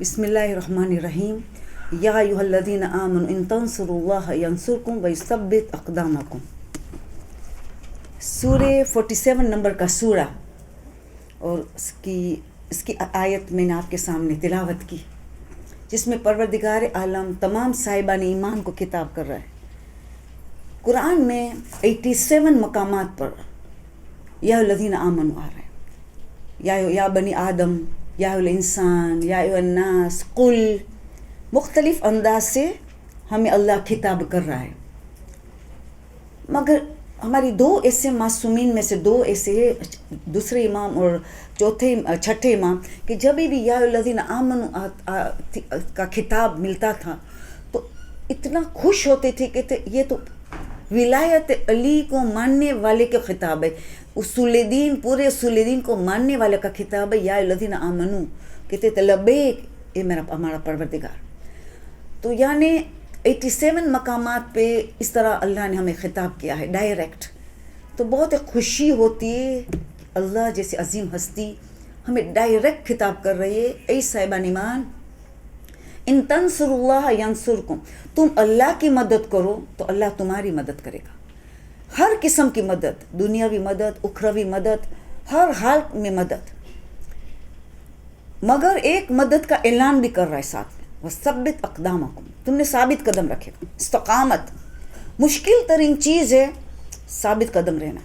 بسم اللہ الرحمن الرحیم یا ایھا الذین آمنوا ان تنصروا اللہ ینصرکم ویثبت اقدامکم۔ سورہ 47 نمبر کا سورہ، اور اس کی آیت میں نے آپ کے سامنے تلاوت کی، جس میں پروردگار عالم تمام صاحبان ایمان کو خطاب کر رہا ہے۔ قرآن میں 87 مقامات پر یا الذین آمنوا آ رہے ہیں، یا بنی آدم، یا الانسان، یا الناس، قل، مختلف انداز سے ہمیں اللہ خطاب کر رہا ہے۔ مگر ہماری دو ایسے معصومین میں سے دو ایسے، دوسرے امام اور چھٹے امام، کہ جب بھی یا الذین آمنوا کا خطاب ملتا تھا تو اتنا خوش ہوتے تھے کہ یہ تو ولایت علی کو ماننے والے کا خطاب ہے، اصول دین، پورے اصول دین کو ماننے والے کا خطاب ہے۔ یا الذین آمنو، کہتے تھے لبیک اے ہمارا پروردگار۔ تو یعنی 87 مقامات پہ اس طرح اللہ نے ہمیں خطاب کیا ہے ڈائریکٹ، تو بہت خوشی ہوتی ہے۔ اللہ جیسے عظیم ہستی ہمیں ڈائریکٹ خطاب کر رہی ہے، اے صاحبان ایمان، ان تنصروا اللہ ینصرکم، تم اللہ کی مدد کرو تو اللہ تمہاری مدد کرے گا۔ ہر قسم کی مدد، دنیاوی مدد، اخروی مدد، ہر حال میں مدد۔ مگر ایک مدد کا اعلان بھی کر رہا ہے ساتھ میں، وثبت اقدامکم، تم نے ثابت قدم رکھے گا۔ استقامت مشکل ترین چیز ہے، ثابت قدم رہنا۔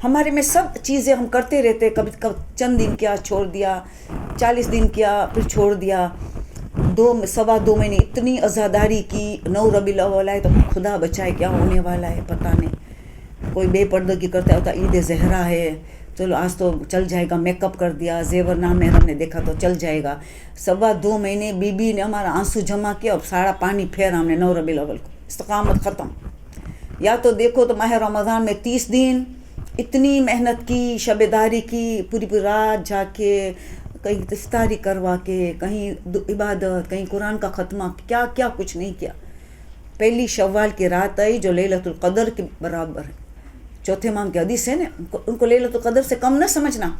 ہمارے میں سب چیزیں ہم کرتے رہتے، کبھی چند دن کیا چھوڑ دیا، 40 دن کیا پھر چھوڑ دیا، 2 مہینے اتنی عزاداری کی، 9 ربیع الاول ہے تو خدا بچائے کیا ہونے والا ہے پتہ نہیں۔ کوئی بے پردگی کرتا ہوتا، عید زہرا ہے، چلو آج تو چل جائے گا، میک اپ کر دیا، زیور نامحرم نے دیکھا تو چل جائے گا۔ 2 مہینے بی نے ہمارا آنسو جمع کیا اور سارا پانی پھیرا ہم نے 9 ربیع الاول کو، استقامت ختم۔ یا تو دیکھو تو ماہ رمضان میں 30 دن اتنی محنت کی، شب داری کی، پوری رات جا کے، کہیں افطاری کروا کے، کہیں عبادت، کہیں قرآن کا ختمہ، کیا کیا کچھ نہیں کیا۔ پہلی شوال کی رات آئی جو لیلۃ القدر کے برابر ہے، چوتھے امام کی حدیث ہے نا، ان کو لیلۃ القدر سے کم نہ سمجھنا۔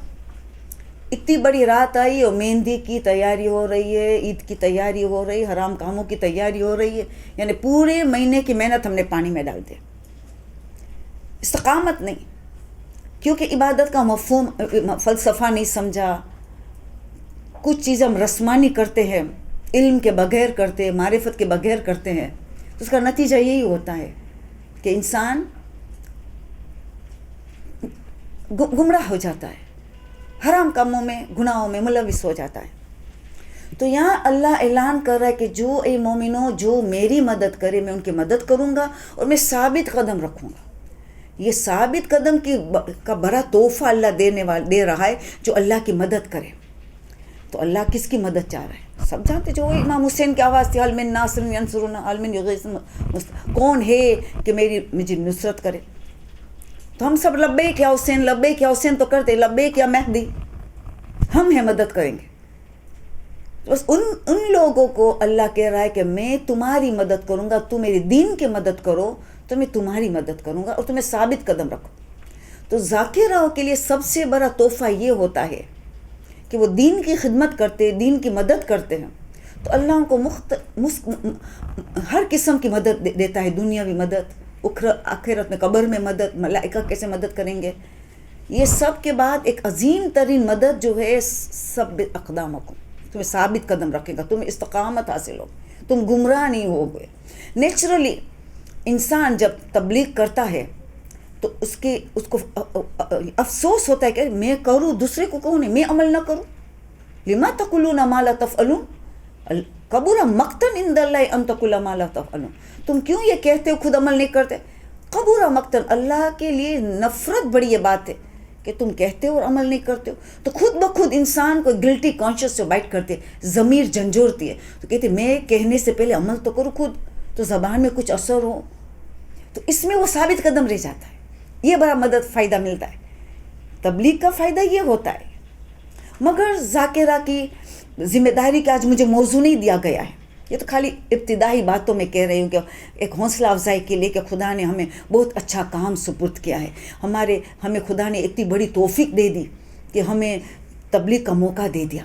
اتنی بڑی رات آئی اور مہندی کی تیاری ہو رہی ہے، عید کی تیاری ہو رہی ہے، حرام کاموں کی تیاری ہو رہی ہے، یعنی پورے مہینے کی محنت ہم نے پانی میں ڈال دی۔ استقامت نہیں، کیونکہ عبادت کا مفہوم فلسفہ نہیں سمجھا، کچھ چیزیں ہم رسمانی کرتے ہیں، علم کے بغیر کرتے ہیں، معرفت کے بغیر کرتے ہیں، تو اس کا نتیجہ یہی ہوتا ہے کہ انسان گمراہ ہو جاتا ہے، حرام کاموں میں، گناہوں میں ملوث ہو جاتا ہے۔ تو یہاں اللہ اعلان کر رہا ہے کہ جو اے مومنوں، جو میری مدد کرے میں ان کی مدد کروں گا اور میں ثابت قدم رکھوں گا۔ یہ ثابت قدم کا بڑا تحفہ اللہ دے رہا ہے جو اللہ کی مدد کرے۔ تو اللہ کس کی مدد چاہ رہا ہے؟ سب جانتے، جو امام حسین کی آواز تھی، حل من ناصر ینصرنا، حل من یغیث، کون ہے کہ مجھے نصرت کرے؟ تو ہم سب لبیک یا حسین، لبیک یا حسین تو کرتے، لبیک یا مہدی، ہم ہیں مدد کریں گے۔ بس ان لوگوں کو اللہ کہہ رہا ہے کہ میں تمہاری مدد کروں گا، تم میرے دین کی مدد کرو تو میں تمہاری مدد کروں گا اور تمہیں ثابت قدم رکھو۔ تو ذاکروں کے لیے سب سے بڑا تحفہ یہ ہوتا ہے کہ وہ دین کی خدمت کرتے، دین کی مدد کرتے ہیں، تو اللہ ان کو ہر قسم کی مدد دیتا ہے، دنیاوی مدد، آخرت میں قبر میں مدد، ملائکہ کیسے مدد کریں گے، یہ سب کے بعد ایک عظیم ترین مدد جو ہے ثبت اقدامکم، تمہیں ثابت قدم رکھے گا، تمہیں استقامت حاصل ہو، تم گمراہ نہیں ہوگے۔ نیچرلی انسان جب تبلیغ کرتا ہے تو اس کو افسوس ہوتا ہے کہ میں کروں، دوسرے کو کہوں نہیں، میں عمل نہ کروں۔ لما تقولون ما لا تفعلون کبر مقتا عند اللہ ان تقولوا ما لا تفعلون، تم کیوں یہ کہتے ہو خود عمل نہیں کرتے؟ کبر مقتا، اللہ کے لیے نفرت بڑی یہ بات ہے کہ تم کہتے ہو اور عمل نہیں کرتے ہو۔ تو خود بخود انسان کو گلٹی کانشیس سے بائٹ کرتے، ضمیر جھنجھوڑتی ہے، تو کہتے میں کہنے سے پہلے عمل تو کروں خود، تو زبان میں کچھ اثر ہو، تو اس میں وہ ثابت قدم رہ جاتا ہے۔ یہ بڑا مدد فائدہ ملتا ہے، تبلیغ کا فائدہ یہ ہوتا ہے۔ مگر ذاکرہ کی ذمہ داری کا آج مجھے موضوع نہیں دیا گیا ہے، یہ تو خالی ابتدائی باتوں میں کہہ رہی ہوں کہ ایک حوصلہ افزائی کے لیے کہ خدا نے ہمیں بہت اچھا کام سپرد کیا ہے، ہمیں خدا نے اتنی بڑی توفیق دے دی کہ ہمیں تبلیغ کا موقع دے دیا۔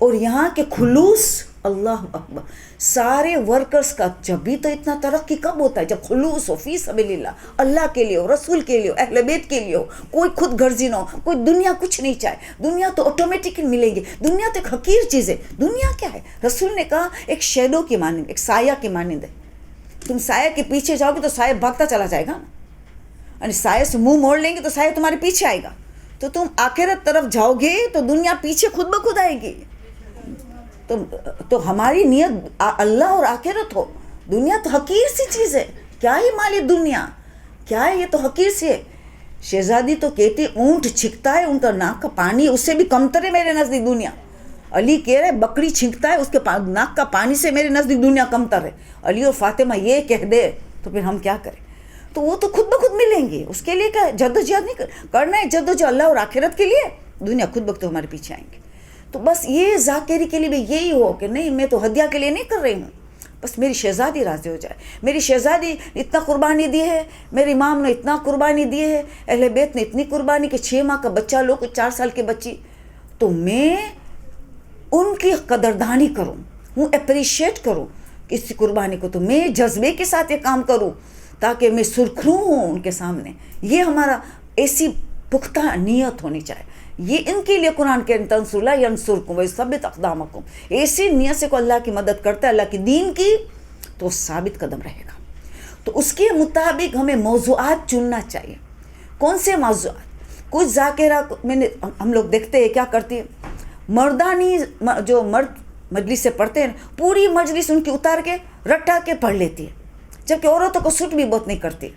اور یہاں کے خلوص، اللہ اکبر، سارے ورکرز کا جب بھی تو اتنا ترقی کب ہوتا ہے جب خلوص ہو، فی سبیل اللہ، اللہ کے لیے ہو، رسول کے لیے ہو، اہل بیت کے لیے ہو، کوئی خود غرضی نہ ہو، کوئی دنیا کچھ نہیں چاہے. دنیا تو آٹومیٹکلی ملے گی، دنیا تو ایک حقیر چیز ہے. دنیا کیا ہے؟ رسول نے کہا ایک شیڈو کی مانند، ایک سایہ کی مانند ہے. تم سایہ کے پیچھے جاؤ گے تو سایہ بھاگتا چلا جائے گا نا، یعنی سایہ سے منہ موڑ لیں گے تو سایہ تمہارے پیچھے آئے گا. تو تم آخرت طرف جاؤ گے تو دنیا پیچھے خود بخود آئے گی. تو ہماری نیت اللہ اور آخرت ہو. دنیا تو حقیر سی چیز ہے، کیا ہے مالی دنیا، کیا ہے، یہ تو حقیر سی ہے. شہزادی تو کہتی اونٹ چھکتا ہے ان کا ناک کا پانی اس سے بھی کمتر ہے میرے نزدیک دنیا. علی کہہ رہے بکری چھینکتا ہے اس کے ناک کا پانی سے میرے نزدیک دنیا کمتر ہے. علی اور فاطمہ یہ کہہ دے تو پھر ہم کیا کریں؟ تو وہ تو خود بخود ملیں گے، اس کے لیے کیا جدوجہد نہیں کرنا ہے. جدوجہد اللہ اور آخرت کے لیے، دنیا خود بخود ہمارے پیچھے آئیں گے. تو بس یہ ذاکری کے لیے بھی یہی ہو کہ نہیں، میں تو ہدیہ کے لیے نہیں کر رہی ہوں، بس میری شہزادی راضی ہو جائے. میری شہزادی اتنا قربانی دی ہے، میرے امام نے اتنا قربانی دی ہے، اہل بیت نے اتنی قربانی کہ 6 ماہ کا بچہ لو، 4 سال کی بچی، تو میں ان کی قدردانی کروں، ہوں اپریشیٹ کروں اس قربانی کو. تو میں جذبے کے ساتھ یہ کام کروں تاکہ میں سرخرو ہوں ان کے سامنے. یہ ہمارا ایسی پختہ نیت ہونی چاہیے. یہ ان کے لیے قرآن کے تنصر اللہ ینصرکم ویثبت اقدامکم، ایسی نیت سے کو اللہ کی مدد کرتا ہے، اللہ کی دین کی، تو ثابت قدم رہے گا. تو اس کے مطابق ہمیں موضوعات چننا چاہیے. کون سے موضوعات؟ کچھ ذاکرہ ہم لوگ دیکھتے ہیں کیا کرتی ہے، مردانی جو مرد مجلس سے پڑھتے ہیں پوری مجلس ان کی اتار کے رٹا کے پڑھ لیتی ہے، جبکہ عورتوں کو سوٹ بھی بہت نہیں کرتی.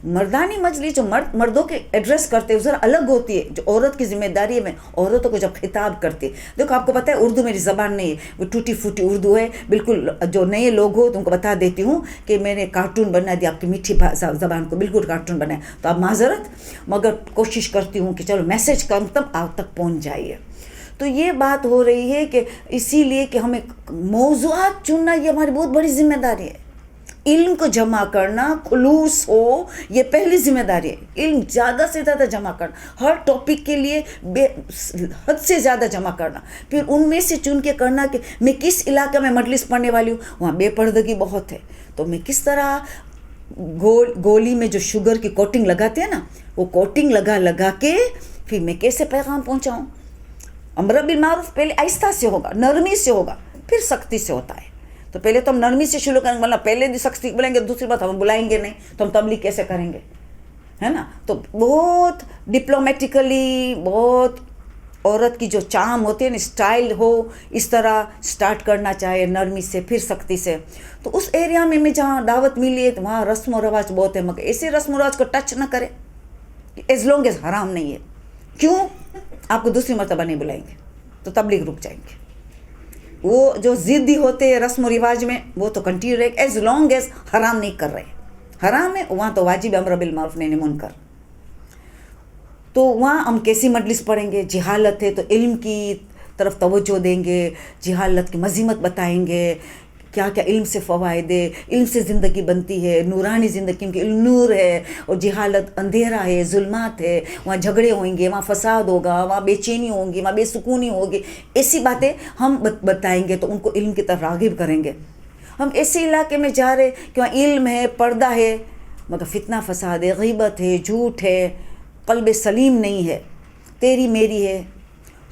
مردانی مجلس جو مردوں کے ایڈریس کرتے ہیں ذرا الگ ہوتی ہے. جو عورت کی ذمہ داری ہے، میں عورتوں کو جب خطاب کرتی ہے، دیکھو آپ کو پتہ ہے اردو میری زبان نہیں ہے، وہ ٹوٹی پھوٹی اردو ہے بالکل. جو نئے لوگ ہو تو ان کو بتا دیتی ہوں کہ میں نے کارٹون بنا دیا آپ کی میٹھی زبان کو، بالکل کارٹون بنایا. تو آپ معذرت، مگر کوشش کرتی ہوں کہ چلو میسج کم تک آپ تک پہنچ جائیے. تو یہ بات ہو رہی ہے کہ اسی لیے کہ ہمیں موضوعات چننا یہ ہماری بہت بڑی ذمہ داری ہے. علم کو جمع کرنا، خلوص ہو، یہ پہلی ذمہ داری ہے. علم زیادہ سے زیادہ جمع کرنا، ہر ٹاپک کے لیے حد سے زیادہ جمع کرنا. پھر ان میں سے چن کے کرنا کہ میں کس علاقے میں مجلس پڑھنے والی ہوں، وہاں بے پردگی بہت ہے، تو میں کس طرح گولی میں جو شوگر کی کوٹنگ لگاتے ہیں نا، وہ کوٹنگ لگا کے پھر میں کیسے پیغام پہنچاؤں. امر بالمعروف پہلے آہستہ سے ہوگا، نرمی سے ہوگا، پھر سختی سے ہوتا ہے. تو پہلے تو ہم نرمی سے شروع کریں گے، ورنہ پہلے بھی سختی بولیں گے، دوسری بات ہم بلائیں گے نہیں تو ہم تبلیغ کیسے کریں گے، ہے نا. تو بہت ڈپلومیٹیکلی، بہت عورت کی جو چام ہوتی ہے نا، اسٹائل ہو، اس طرح سٹارٹ کرنا چاہے، نرمی سے پھر سختی سے. تو اس ایریا میں جہاں دعوت ملی ہے تو وہاں رسم و رواج بہت ہے، مگر ایسے رسم و رواج کو ٹچ نہ کرے ایز لانگ ایز حرام نہیں ہے. کیوں؟ آپ کو دوسری مرتبہ نہیں بلائیں گے تو تبلیغ رک جائیں گے. وہ جو ضدی ہوتے ہیں رسم و رواج میں وہ تو کنٹینیو رہے ایز لانگ ایز حرام نہیں کر رہے. حرام ہے وہاں تو واجب امر بالمعروف نہی عن المنکر. تو وہاں ہم کیسی مجلس پڑھیں گے؟ جہالت ہے تو علم کی طرف توجہ دیں گے، جہالت کی مذمت بتائیں گے، کیا کیا علم سے فوائد ہے، علم سے زندگی بنتی ہے، نورانی زندگی، کیونکہ علم نور ہے اور جہالت اندھیرا ہے، ظلمات ہے. وہاں جھگڑے ہوئیں گے، وہاں فساد ہوگا، وہاں بے چینی ہوگی، وہاں بے سکونی ہوگی. ایسی باتیں ہم بتائیں گے تو ان کو علم کی طرف راغب کریں گے. ہم ایسے علاقے میں جا رہے کہ وہاں علم ہے، پردہ ہے، مگر فتنہ فساد ہے، غیبت ہے، جھوٹ ہے، قلب سلیم نہیں ہے، تیری میری ہے.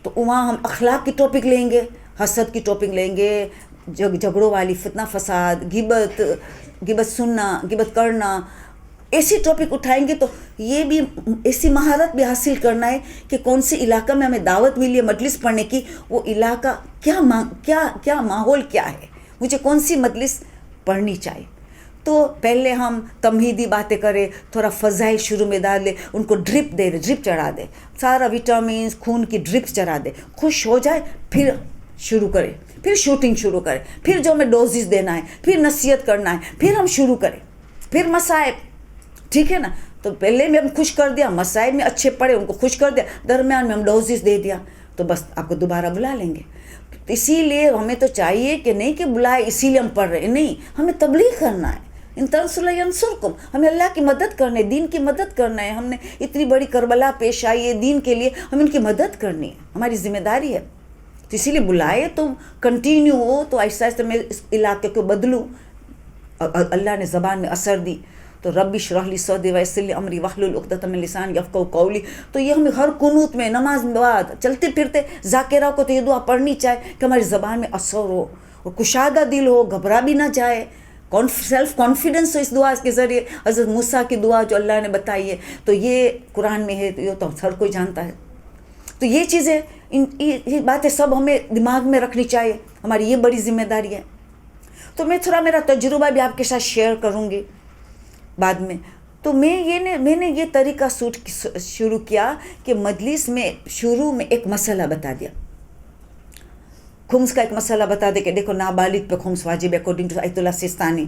تو وہاں ہم اخلاق کی ٹاپک لیں گے، حسد کی ٹاپک لیں گے، جھگڑوں والی، فتنہ فساد، غیبت سننا، غیبت کرنا، ایسی ٹاپک اٹھائیں گے. تو یہ بھی ایسی مہارت بھی حاصل کرنا ہے کہ کون سی علاقہ میں ہمیں دعوت ملی ہے مجلس پڑھنے کی، وہ علاقہ کیا ماحول کیا ہے، مجھے کون سی مجلس پڑھنی چاہیے. تو پہلے ہم تمہیدی باتیں کریں، تھوڑا فضائل شروع میں ڈال دے، ان کو ڈرپ چڑھا دے، سارا وٹامنس خون کی ڈرپ چڑھا دے، خوش ہو جائے، پھر شروع کرے، پھر شوٹنگ شروع کرے، پھر جو ہمیں ڈوزز دینا ہے، پھر نصیحت کرنا ہے، پھر ہم شروع کریں، پھر مصائب. ٹھیک ہے نا. تو پہلے میں ہم خوش کر دیا، مصائب میں اچھے پڑے ان کو خوش کر دیا، درمیان میں ہم ڈوزز دے دیا، تو بس آپ کو دوبارہ بلا لیں گے. اسی لیے ہمیں تو چاہیے کہ نہیں کہ بلائے اسی لیے ہم پڑھ رہے ہیں، نہیں، ہمیں تبلیغ کرنا ہے. ان تنصروا ینصرکم، ہمیں اللہ کی مدد کرنا ہے، دین کی مدد کرنا ہے. ہم نے اتنی بڑی کربلا پیش آئی ہے دین کے لیے، ہمیں ان کی مدد کرنی ہے، ہماری ذمہ داری ہے. تو اسی لیے بلائے تو کنٹینیو ہو تو آہستہ آہستہ میں اس علاقے کو بدلوں. اللہ نے زبان میں اثر دی تو رب اشرح لی صدری ویسر لی امری واحلل عقدۃ من لسانی یفقہوا قولی. تو یہ ہمیں ہر قنوت میں نماز میں بعد چلتے پھرتے ذاکرہ کو تو یہ دعا پڑھنی چاہے کہ ہماری زبان میں اثر ہو اور کشادہ دل ہو, گھبرا بھی نہ جائے, سیلف کانفیڈنس ہو اس دعا کے ذریعے. حضرت موسیٰ کی دعا جو اللہ نے بتائی ہے تو یہ قرآن میں ہے, تو یہ تو ہر کوئی جانتا ہے. تو یہ چیزیں یہ باتیں سب ہمیں دماغ میں رکھنی چاہیے, ہماری یہ بڑی ذمہ داری ہے. تو میں تھوڑا میرا تجربہ بھی آپ کے ساتھ شیئر کروں گی بعد میں. تو میں نے یہ طریقہ شروع کیا کہ مجلس میں شروع میں ایک مسئلہ بتا دیا, خمس کا ایک مسئلہ بتا دے کہ دیکھو نابالغ پہ خمس واجب ہے اکارڈنگ ٹو آیت اللہ سستانی.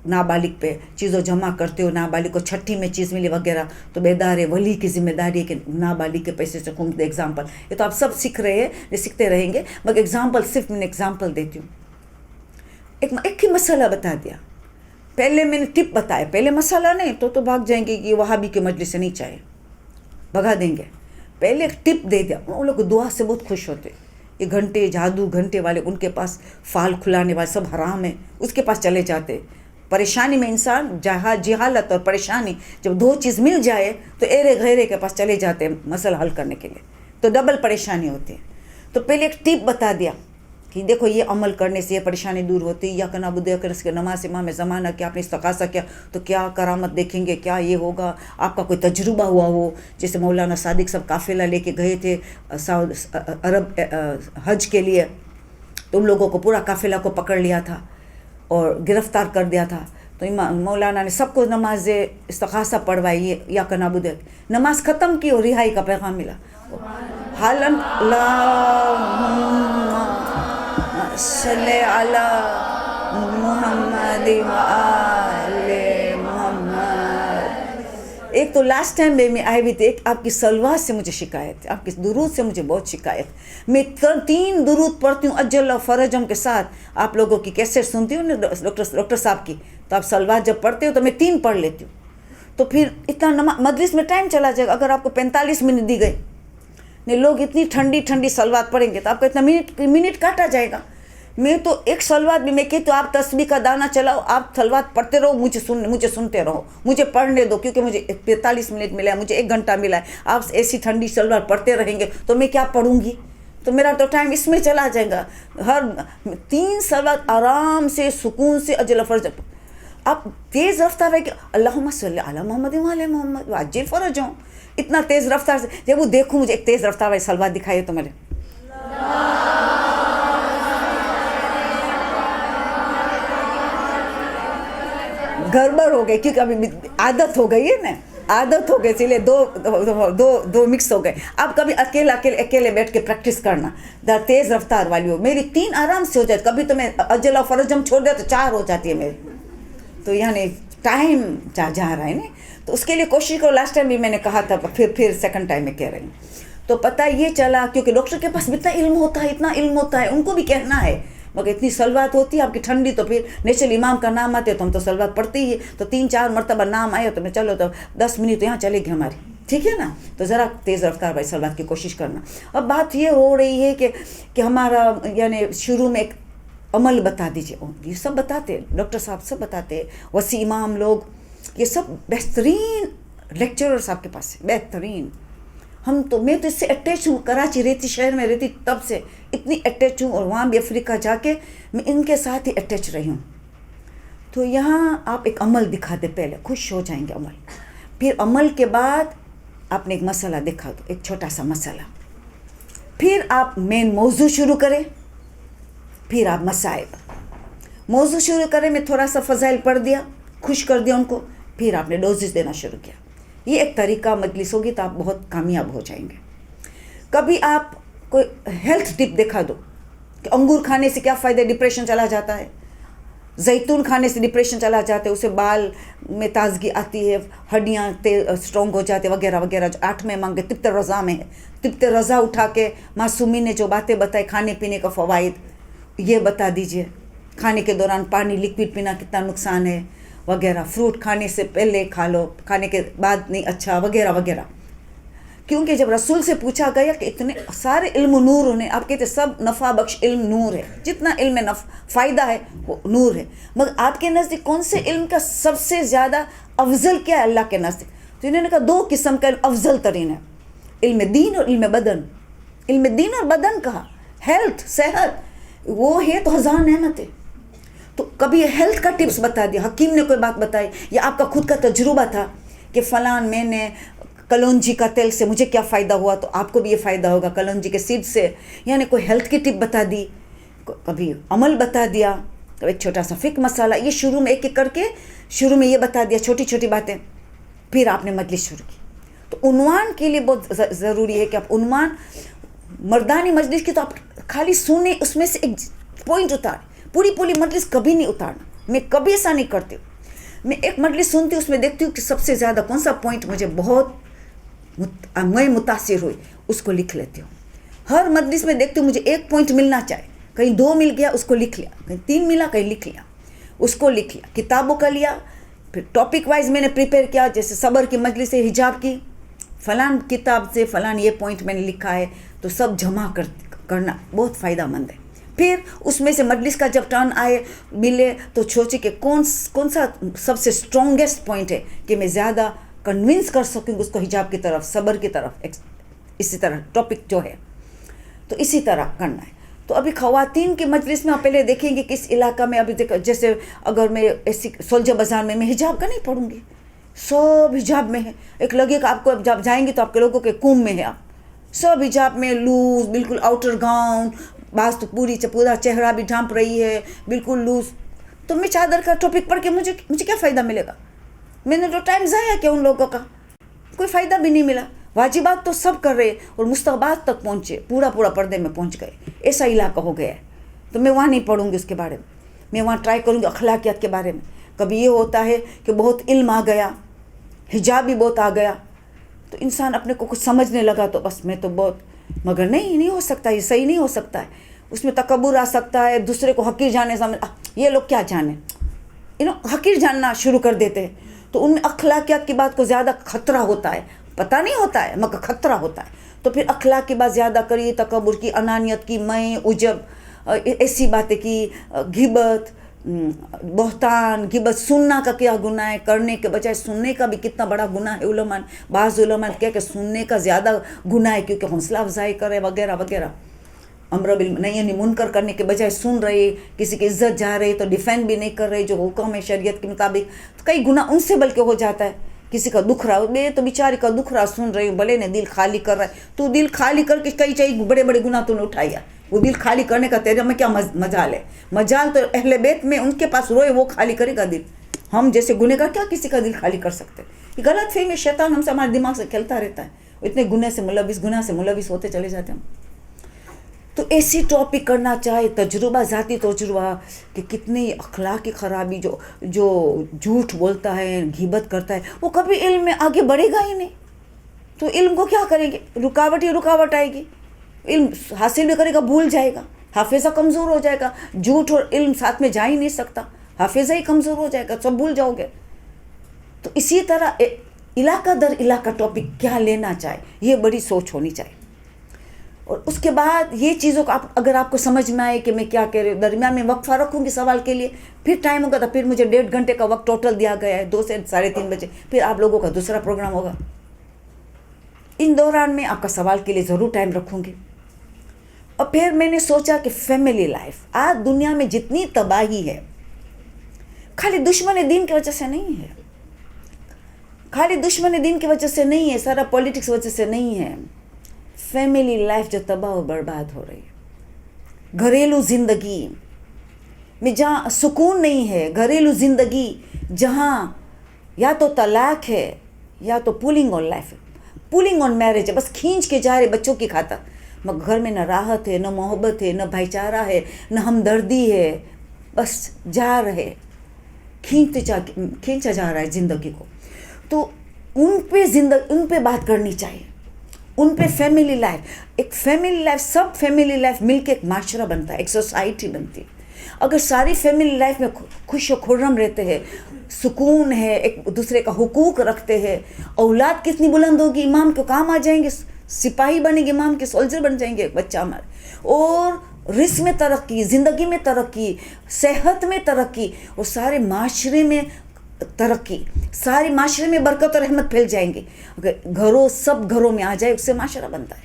نابالغ پہ چیزوں جمع کرتے ہو, نابالغ کو چھٹی میں چیز ملی وغیرہ, تو بیدار ولی کی ذمہ داری ہے کہ نابالغ کے پیسے سے خمس دے. ایگزامپل, یہ تو آپ سب سیکھ رہے ہیں, یہ سیکھتے رہیں گے, مگر ایگزامپل صرف میں نے ایگزامپل دیتی ہوں. ایک ہی مسئلہ بتا دیا. پہلے میں نے ٹپ بتایا, پہلے مسئلہ نہیں تو بھاگ جائیں گے کہ یہ وہابی کے مجلس سے نہیں چاہیے, بھگا دیں گے. پہلے ایک ٹپ دے دیا, ان لوگ دعا سے بہت خوش ہوتے. یہ گھنٹے جادو گھنٹے والے, ان کے پاس فال کھلانے والے سب حرام ہے, اس کے پاس چلے جاتے. پریشانی میں انسان جہالت اور پریشانی جب دو چیز مل جائے تو ایرے گھیرے کے پاس چلے جاتے ہیں مسئلہ حل کرنے کے لیے, تو ڈبل پریشانی ہوتی ہے. تو پہلے ایک ٹپ بتا دیا کہ دیکھو یہ عمل کرنے سے یہ پریشانی دور ہوتی. یا کہ نعبد و کے نماز امام زمانہ کیا آپ نے استغاثہ کیا تو کیا کرامت دیکھیں گے, کیا یہ ہوگا. آپ کا کوئی تجربہ ہوا ہو, جیسے مولانا صادق صاحب قافلہ لے کے گئے تھے عرب حج کے لیے, تو ان لوگوں کو پورا قافلہ کو پکڑ لیا تھا اور گرفتار کر دیا تھا. تو مولانا نے سب کو نماز استغاثہ پڑھوائی, یا کہ نعبد, نماز ختم کی اور رہائی کا پیغام ملا. حالن صلی علی محمد وآل محمد. ایک تو لاسٹ ٹائم میں آئی ہوئی تھی, ایک آپ کی صلوات سے مجھے شکایت ہے, آپ کی درود سے مجھے بہت شکایت. میں 3 درود پڑھتی ہوں اجل و فرجم کے ساتھ. آپ لوگوں کی کیسٹ سنتی ہوں نا ڈاکٹر صاحب کی, تو آپ صلوات جب پڑھتے ہو تو میں 3 پڑھ لیتی ہوں. تو پھر اتنا مجلس میں ٹائم چلا جائے گا. اگر آپ کو 45 منٹ دی گئی, نہیں لوگ اتنی ٹھنڈی صلوات پڑھیں گے تو آپ کو اتنا منٹ کاٹا جائے گا. میں تو ایک صلوات بھی میں کہتی ہوں آپ تسبیح کا دانہ چلاؤ, آپ صلوات پڑھتے رہو, مجھے سنتے رہو, مجھے پڑھنے دو, کیونکہ مجھے 45 منٹ ملا ہے, مجھے 1 گھنٹہ ملا ہے. آپ ایسی ٹھنڈی صلوات پڑھتے رہیں گے تو میں کیا پڑھوں گی, تو میرا تو ٹائم اس میں چلا جائے گا. ہر 3 صلوات آرام سے سکون سے اجل فرج. آپ تیز رفتار ہے کہ اللہم صلی علی محمد وعلی محمد وعجل فرجہم, اتنا تیز رفتار سے جب وہ دیکھوں, مجھے ایک تیز رفتار والی صلوات دکھائیے تو میرے گڑبڑ ہو گئی, کیونکہ ابھی عادت ہو گئی ہے نا, عادت ہو گئی, اسی لیے دو مکس ہو گئے. اب کبھی اکیلے بیٹھ کے پریکٹس کرنا, تیز رفتار والی ہو. میری 3 آرام سے ہو جاتی, کبھی تو میں اجل و فرجم چھوڑ دیا تو 4 ہو جاتی ہے میری. تو یعنی ٹائم جا رہا ہے نا, تو اس کے لیے کوشش کرو. لاسٹ ٹائم بھی میں نے کہا تھا, پھر سیکنڈ ٹائم میں کہہ رہی ہوں. تو پتہ یہ چلا, کیونکہ ڈاکٹر کے پاس اتنا علم ہوتا ہے, ان کو بھی کہنا ہے, مگر اتنی صلوات ہوتی ہے آپ کی ٹھنڈی. تو پھر نیچرل امام کا نام آتے تو ہم تو صلوات پڑھتے ہی ہے, تو 3-4 مرتبہ نام آئے تو میں چلو تو 10 منٹ یہاں چلے گی ہماری, ٹھیک ہے نا. تو ذرا تیز رفتار بھائی صلوات کی کوشش کرنا. اب بات یہ ہو رہی ہے کہ ہمارا یعنی شروع میں ایک عمل بتا دیجیے. یہ سب بتاتے, ڈاکٹر صاحب سب بتاتے, وسیع امام لوگ, یہ سب بہترین لیکچررس آپ کے پاس ہے, بہترین. میں تو اس سے اٹیچ ہوں, کراچی رہتی, شہر میں رہتی, تب سے اتنی اٹیچ ہوں, اور وہاں بھی افریقہ جا کے میں ان کے ساتھ ہی اٹیچ رہی ہوں. تو یہاں آپ ایک عمل دکھا دیں, پہلے خوش ہو جائیں گے عمل. پھر عمل کے بعد آپ نے ایک مسئلہ دکھا دو, ایک چھوٹا سا مسئلہ. پھر آپ مین موضوع شروع کریں, پھر آپ مسائل موضوع شروع کریں. میں تھوڑا سا فضائل پڑھ دیا, خوش کر دیا ان کو, پھر آپ نے ڈوزز دینا شروع کیا. یہ ایک طریقہ مجلس ہوگی تو آپ بہت کامیاب ہو جائیں گے. کبھی آپ کوئی ہیلتھ ٹپ دکھا دو کہ انگور کھانے سے کیا فائدہ, ڈپریشن چلا جاتا ہے, زیتون کھانے سے ڈپریشن چلا جاتا ہے, اسے بال میں تازگی آتی ہے, ہڈیاں اسٹرانگ ہو جاتے وغیرہ وغیرہ. جو 8 مانگے طب رضا میں ہے, طب رضا اٹھا کے معصومین نے جو باتیں بتائی, کھانے پینے کا فوائد یہ بتا دیجئے. کھانے کے دوران پانی لکوڈ پینا کتنا نقصان ہے وغیرہ, فروٹ کھانے سے پہلے کھا لو, کھانے کے بعد نہیں اچھا وغیرہ وغیرہ. کیونکہ جب رسول سے پوچھا گیا کہ اتنے سارے علم نور انہیں، آپ کہتے سب نفع بخش علم نور ہے، جتنا علم میں فائدہ ہے وہ نور ہے، مگر آپ کے نزدیک کون سے علم کا سب سے زیادہ افضل کیا ہے اللہ کے نزدیک؟ تو انہوں نے کہا 2 قسم کا علم افضل ترین ہے، علم دین اور علم بدن۔ علم دین اور بدن کہا، ہیلتھ، صحت، وہ ہے تو ہزار نعمت ہے۔ تو کبھی ہیلتھ کا ٹپس بتا دیا، حکیم نے کوئی بات بتائی، یا آپ کا خود کا تجربہ تھا کہ فلان میں نے کلونجی کا تیل سے مجھے کیا فائدہ ہوا، تو آپ کو بھی یہ فائدہ ہوگا کلونجی کے سیڈ سے، یعنی کوئی ہیلتھ کی ٹپ بتا دی، کبھی عمل بتا دیا، کبھی ایک چھوٹا سا فقہ مسئلہ، یہ شروع میں ایک ایک کر کے شروع میں یہ بتا دیا، چھوٹی چھوٹی باتیں، پھر آپ نے مجلس شروع کی۔ تو عنوان کے لیے بہت ضروری ہے کہ آپ عنوان مردانی مجلس کی تو آپ خالی سنیں، اس میں سے ایک پوائنٹ اتاریں، پوری مجلس کبھی نہیں اتارنا، میں کبھی ایسا نہیں کرتی ہوں۔ میں ایک مجلس سنتی ہوں، اس میں دیکھتی ہوں کہ سب سے زیادہ کون سا پوائنٹ مجھے بہت میں متاثر ہوئی، اس کو لکھ لیتی ہوں۔ ہر مجلس میں دیکھتی ہوں مجھے ایک پوائنٹ ملنا چاہے، کہیں 2 مل گیا اس کو لکھ لیا، کہیں 3 ملا کہیں لکھ لیا، اس کو لکھ لیا، کتابوں کا لیا، پھر ٹاپک وائز میں نے پریپیئر کیا، جیسے صبر کی مجلس سے حجاب کی، فلان کتاب سے فلان یہ پوائنٹ میں نے لکھا ہے، تو سب جمع کرنا بہت فائدہ مند ہے۔ پھر اس میں سے مجلس کا جب ٹرن آئے ملے تو سوچے کہ کون سا سب سے اسٹرانگیسٹ پوائنٹ ہے کہ میں زیادہ کنونس کر سکوں اس کو حجاب کی طرف، صبر کی طرف، اسی طرح ٹاپک جو ہے، تو اسی طرح کرنا ہے۔ تو ابھی خواتین کی مجلس میں آپ پہلے دیکھیں گے کس علاقہ میں، ابھی جیسے اگر میں ایسی سولجر بازار میں حجاب کا نہیں پڑھوں گی، سب حجاب میں ہے، ایک لگے کہ آپ کو جب جائیں گے تو آپ کے لوگوں کے کنب میں ہے، آپ سب حجاب میں، لوز بالکل آؤٹر گاؤن، بعض تو پورا چہرہ بھی ڈھانپ رہی ہے بالکل لوز، تو میں چادر کا ٹاپک پڑھ کے مجھے کیا فائدہ ملے گا؟ میں نے تو ٹائم ضائع کیا ان لوگوں کا، کوئی فائدہ بھی نہیں ملا۔ واجبات تو سب کر رہے اور مستحبات تک پہنچے، پورا پردے میں پہنچ گئے، ایسا علاقہ ہو گیا ہے، تو میں وہاں نہیں پڑھوں گی اس کے بارے میں وہاں ٹرائی کروں گی اخلاقیات کے بارے میں۔ کبھی یہ ہوتا ہے کہ بہت علم آ گیا، حجاب بھی بہت آ گیا، تو انسان اپنے کو کچھ سمجھنے لگا، تو بس میں تو بہت، مگر نہیں ہو سکتا، یہ صحیح نہیں ہو سکتا ہے، اس میں تکبر آ سکتا ہے، دوسرے کو حقیر جانے سمجھ، یہ لوگ کیا جانے، حقیر جاننا شروع کر دیتے ہیں، تو ان میں اخلاقیات کی بات کو زیادہ خطرہ ہوتا ہے، پتہ نہیں ہوتا ہے مگر خطرہ ہوتا ہے، تو پھر اخلاق کی بات زیادہ کری، تکبر کی، انانیت کی، میں عجب، ایسی باتیں کی، غیبت، بہتان، غیبت، سننا کا کیا گناہ ہے، کرنے کے بجائے سننے کا بھی کتنا بڑا گناہ ہے، علماء بعض علماء نے کہا کہ سننے کا زیادہ گناہ ہے کیونکہ حوصلہ افزائی کرے وغیرہ وغیرہ، امر بالنہی یعنی منکر کرنے کے بجائے سن رہے، کسی کی عزت جا رہے تو ڈیفینڈ بھی نہیں کر رہے جو حکم ہے شریعت کے مطابق، تو کئی گناہ ان سے بلکہ ہو جاتا ہے، کسی کا دکھ رہا، میں تو بیچاری کا دکھ رہا سن رہی ہوں، بھلے نے دل خالی کر رہا ہے، تو دل خالی کر کے کئی بڑے گناہ تو نے اٹھایا، وہ دل خالی کرنے کا تیرے میں کیا مجال ہے؟ مجال تو اہل بیت میں، ان کے پاس روئے وہ خالی کرے گا دل، ہم جیسے گنہگار کیا کسی کا دل خالی کر سکتے؟ یہ غلط فہمی، شیطان ہم سے ہمارے دماغ سے کھیلتا رہتا ہے، اتنے گناہ سے ملوث ہوتے چلے جاتے ہیں۔ تو ایسی ٹاپک کرنا چاہے، تجربہ، ذاتی تجربہ کہ کتنی اخلاقی خرابی، جو جھوٹ بولتا ہے، غیبت کرتا ہے، وہ کبھی علم میں آگے بڑھے گا ہی نہیں، تو علم کو کیا کریں گے؟ رکاوٹ آئے گی، علم حاصل بھی کرے گا بھول جائے گا، حافظہ کمزور ہو جائے گا، جھوٹ اور علم ساتھ میں جا ہی نہیں سکتا، حافظہ ہی کمزور ہو جائے گا، سب بھول جاؤ گے۔ تو اسی طرح علاقہ در علاقہ ٹاپک کیا لینا چاہے، یہ بڑی سوچ ہونی چاہیے، اور اس کے بعد یہ چیزوں کو اگر آپ کو سمجھ میں آئے کہ میں کیا کہہ رہی ہوں، درمیان میں وقفہ رکھوں گی سوال کے لیے، پھر ٹائم ہوگا تو پھر مجھے 1.5 گھنٹے کا وقت ٹوٹل دیا گیا ہے، 2 سے 3:30 بجے، پھر آپ لوگوں کا دوسرا پروگرام ہوگا، ان دوران میں آپ کا سوال کے لیے ضرور ٹائم رکھوں گی۔ اور پھر میں نے سوچا کہ فیملی لائف، آج دنیا میں جتنی تباہی ہے خالی دشمن دین کی وجہ سے نہیں ہے، خالی دشمن دین کی وجہ سے نہیں ہے، سارا پولیٹکس وجہ سے نہیں ہے، فیملی لائف جو تباہ و برباد ہو رہی ہے، گھریلو زندگی میں جہاں سکون نہیں ہے، گھریلو زندگی جہاں یا تو طلاق ہے یا تو پولنگ آن لائف ہے، پولنگ آن میرج ہے، بس کھینچ کے جا رہے بچوں کی خاطر، مگر گھر میں نہ راحت ہے، نہ محبت ہے، نہ بھائی چارہ ہے، نہ ہمدردی ہے، بس جا رہے کھینچا جا رہا ہے زندگی کو۔ تو ان پہ بات کرنی چاہیے، ان پہ فیملی لائف، سب فیملی لائف مل کے ایک معاشرہ بنتا ہے، ایک سوسائٹی بنتی ہے۔ اگر ساری فیملی لائف میں خوش و خرم رہتے ہیں، سکون ہے, ایک دوسرے کا حقوق رکھتے ہیں. اولاد کتنی بلند ہوگی, امام کے کام آ جائیں گے, سپاہی بنے گے, امام کے سولجر بن جائیں گے بچہ ہمارے. اور رزق میں ترقی, زندگی میں ترقی, صحت میں ترقی, اور سارے معاشرے میں ترقی, سارے معاشرے میں برکت اور رحمت پھیل جائیں گے. اگر سب گھروں میں آ جائے, اس سے معاشرہ بنتا ہے.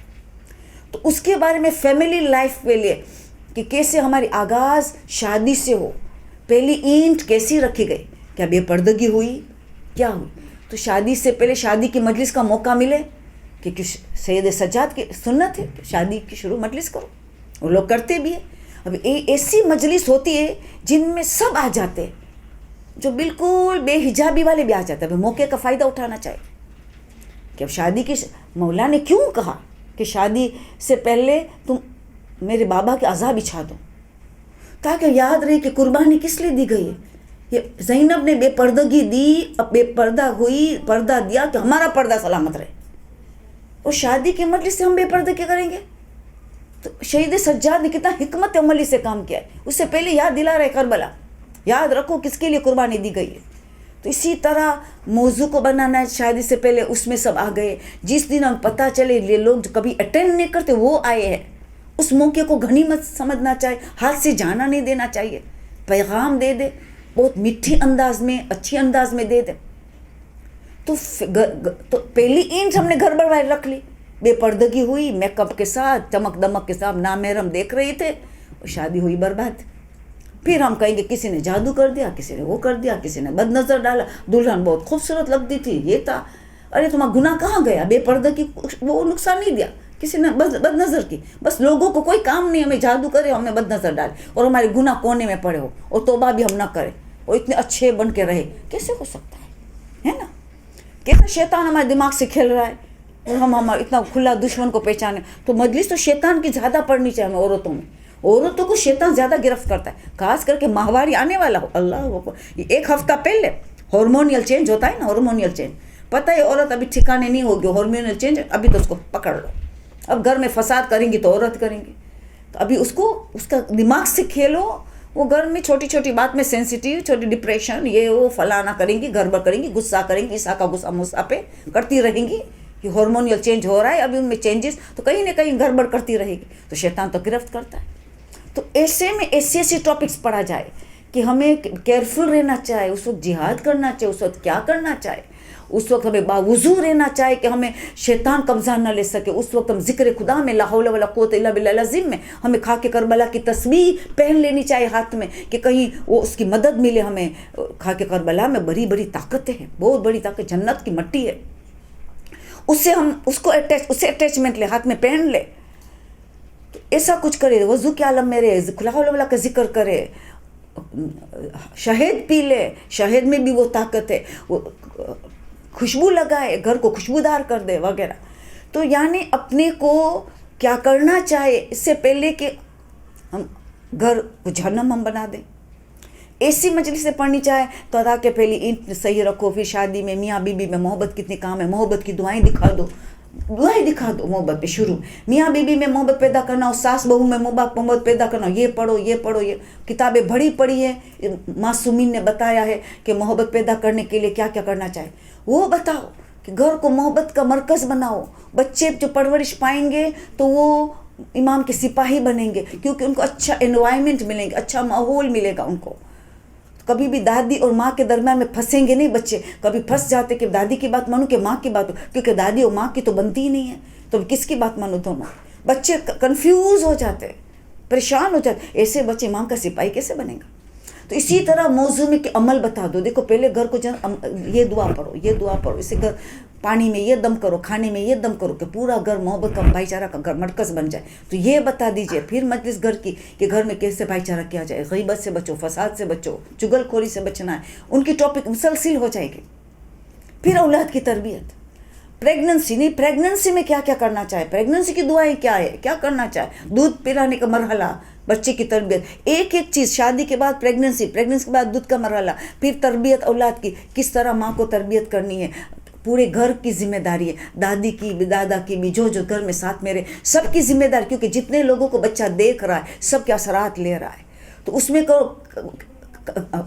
تو اس کے بارے میں فیملی لائف کے لیے کہ کیسے ہماری آغاز شادی سے ہو, پہلی اینٹ کیسی رکھی گئی, کیا بے پردگی ہوئی, کیا ہوئی. تو شادی سے پہلے شادی کی مجلس کا موقع ملے, کہ سید سجاد کی سنت ہے کہ شادی کی شروع مجلس کرو, وہ لوگ کرتے بھی ہیں. اب ایسی مجلس ہوتی ہے جن میں سب آ جاتے ہیں, جو بالکل بے حجابی والے بھی آ جاتے ہیں. موقع کا فائدہ اٹھانا چاہیے کہ اب شادی کی مولا نے کیوں کہا کہ شادی سے پہلے تم میرے بابا کے اعضاء بچھا دو, تاکہ یاد رہے کہ قربانی کس لیے دی گئی ہے. یہ زینب نے بے پردگی دی, اب بے پردہ ہوئی, پردہ دیا کہ ہمارا پردہ سلامت رہے. اور شادی کی مجلس سے ہم بے پردہ کیا کریں گے؟ تو شہید سجاد نے کتنا حکمت عملی سے کام کیا ہے. اس سے پہلے یاد دلا رہے کربلا, یاد رکھو کس کے لیے قربانی دی گئی ہے. تو اسی طرح موضوع کو بنانا ہے شادی سے پہلے, اس میں سب آ گئے. جس دن ہم پتہ چلے یہ لوگ جو کبھی اٹینڈ نہیں کرتے وہ آئے ہیں, اس موقع کو غنیمت سمجھنا چاہیے, ہاتھ سے جانا نہیں دینا چاہیے. پیغام دے دے, بہت میٹھی انداز میں, اچھی انداز میں دے دے. تو پہلی اینٹ ہم نے گھر بڑھائے رکھ لی, بے پردگی ہوئی, میک اپ کے ساتھ, چمک دمک کے ساتھ, نامحرم دیکھ رہے تھے, اور شادی ہوئی برباد. پھر ہم کہیں گے کسی نے جادو کر دیا, کسی نے وہ کر دیا, کسی نے بد نظر ڈالا, دلہن بہت خوبصورت لگتی تھی, یہ تھا. ارے تمہارا گناہ کہاں گیا؟ بے پردگی وہ نقصان نہیں دیا, کسی نے بد نظر کی. بس لوگوں کو کوئی کام نہیں, ہمیں جادو کرے, ہمیں بد نظر ڈالے, اور ہمارے گناہ کونے میں پڑے ہو, اور توبہ بھی ہم نہ کریں, اور اتنے اچھے بن کے رہے. کیسے ہو سکتا ہے نا؟ کیسا شیطان ہمارے دماغ سے کھیل رہا ہے, اور ہم اتنا کھلا دشمن کو پہچانے. تو مجلس تو شیطان کی زیادہ پڑھنی چاہیے ہمیں. عورتوں کو شیطان زیادہ گرفت کرتا ہے, خاص کر کے ماہواری آنے والا ہو. اللہ ایک ہفتہ پہلے ہارمونیل چینج ہوتا ہے نا, ہارمونیل چینج. پتہ ہے عورت ابھی ٹھکانے نہیں ہوگی, ہارمونیل چینج ابھی تو اس کو پکڑ لو. اب گھر میں فساد کریں گی تو عورت کریں گی, تو ابھی اس کا دماغ سے کھیلو. وہ گھر میں چھوٹی چھوٹی بات میں سینسیٹیو, چھوٹی ڈپریشن, یہ وہ فلانا کریں گی, گڑبڑ کریں گی, غصہ کریں گی, عیسیٰ کا غصہ موسیٰ پہ کرتی رہیں گی. یہ ہارمونیل چینج ہو رہا ہے ابھی ان میں چینجز, تو کہیں نہ کہیں گڑبڑ کرتی رہے گی. تو شیطان تو گرفت کرتا ہے. تو ایسے میں ایسی ٹاپکس پڑھا جائے کہ ہمیں کیئرفل رہنا چاہے, اس وقت جہاد کرنا چاہے, اس وقت کیا کرنا چاہے, اس وقت ہمیں باوضو رہنا چاہے کہ ہمیں شیطان قبضہ نہ لے سکے. اس وقت ہم ذکر خدا میں, لا حول ولا قوت الا باللہ العظیم میں, ہمیں خاک کربلا کی تسبیح پہن لینی چاہیے ہاتھ میں, کہ کہیں وہ اس کی مدد ملے ہمیں. خاک کربلا میں بڑی بڑی طاقتیں ہیں, بہت بڑی طاقت, جنت کی مٹی ہے. اس سے ہم اس سے اٹیچمنٹ لے, ہاتھ میں پہن لے. تو ایسا کچھ کرے, وضو کے عالم میں رہے, لا حول ولا کا ذکر کرے, شہد پی لے, شہد میں بھی وہ طاقت ہے, وہ خوشبو لگائے, گھر کو خوشبودار کر دے وغیرہ. تو یعنی اپنے کو کیا کرنا چاہے اس سے پہلے کہ ہم گھر کو جہنم ہم بنا دیں. ایسی مجلس سے پڑھنی چاہے تو ادا کے پہلی اینٹ صحیح رکھو. پھر شادی میں میاں بیوی میں محبت کتنے کام ہے, محبت کی دعائیں دکھا دو, محبت پہ شروع. میاں بیوی میں محبت پیدا کرنا ہو, ساس بہو میں محبت پیدا کرنا ہو, یہ پڑھو یہ کتابیں پڑھی ہے. معصومین نے بتایا ہے کہ محبت پیدا کرنے کے لیے کیا کیا کرنا چاہے, وہ بتاؤ. کہ گھر کو محبت کا مرکز بناؤ. بچے جو پرورش پائیں گے تو وہ امام کے سپاہی بنیں گے, کیونکہ ان کو اچھا انوائرمنٹ ملیں گے, اچھا ماحول ملے گا ان کو. کبھی بھی دادی اور ماں کے درمیان میں پھنسیں گے نہیں بچے. کبھی پھنس جاتے کہ دادی کی بات مانوں کہ ماں کی بات ہو, کیونکہ دادی اور ماں کی تو بنتی ہی نہیں ہے, تو کس کی بات مانو دونوں. بچے کنفیوز ہو جاتے, پریشان ہو جاتے. ایسے بچے امام کا سپاہی کیسے بنے گا؟ تو اسی طرح موضوع میں کہ عمل بتا دو. دیکھو پہلے گھر کو یہ دعا پڑھو, اسے گھر پانی میں یہ دم کرو, کھانے میں یہ دم کرو, کہ پورا گھر محبت کا بھائی چارہ کا گھر مرکز بن جائے. تو یہ بتا دیجئے. پھر مجلس گھر کی کہ گھر میں کیسے بھائی چارہ کیا جائے, غیبت سے بچو, فساد سے بچو, چگل خوری سے بچنا ہے. ان کی ٹاپک مسلسل ہو جائے گی. پھر اولاد کی تربیت, پریگننسی میں کیا کیا کرنا چاہے, پریگننسی کی دعائیں کیا ہے, کیا کرنا چاہے, دودھ پلانے کا مرحلہ, بچے کی تربیت, ایک چیز. شادی کے بعد پریگننسی کے بعد دودھ کا مرحلہ, پھر تربیت اولاد کی, کس طرح ماں کو تربیت کرنی ہے. پورے گھر کی ذمہ داری ہے, دادی کی بھی, دادا کی بھی, جو گھر میں ساتھ میرے, سب کی ذمہ داری. کیونکہ جتنے لوگوں کو بچہ دیکھ رہا ہے سب کے اثرات لے رہا ہے. تو اس میں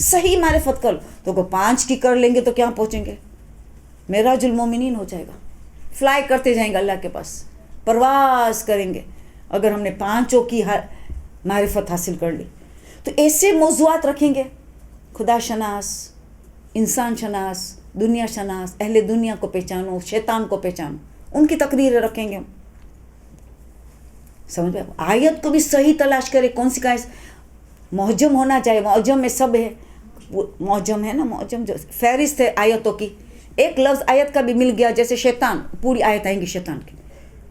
صحیح معرفت کر لو. تو کو 5 کی کر لیں گے تو کیا پہنچیں گے؟ معراج المومنین ہو جائے گا. فلائی کرتے جائیں گے اللہ کے پاس، پرواز کریں گے اگر ہم نے 5 کی معرفت حاصل کر لی. تو ایسے موضوعات رکھیں گے، خدا شناس، انسان شناس، دنیا شناس، اہل دنیا کو پہچانو، شیطان کو پہچانو، ان کی تقریریں رکھیں گے ہم. سمجھ میں آیت کو بھی صحیح تلاش کرے، کون سی کا معجم ہونا چاہیے. معجم میں سب ہے، معجم ہے نا، معجم جو فہرست ہے آیتوں کی. ایک لفظ آیت کا بھی مل گیا، جیسے شیطان، پوری آیت آئیں گی شیطان کی.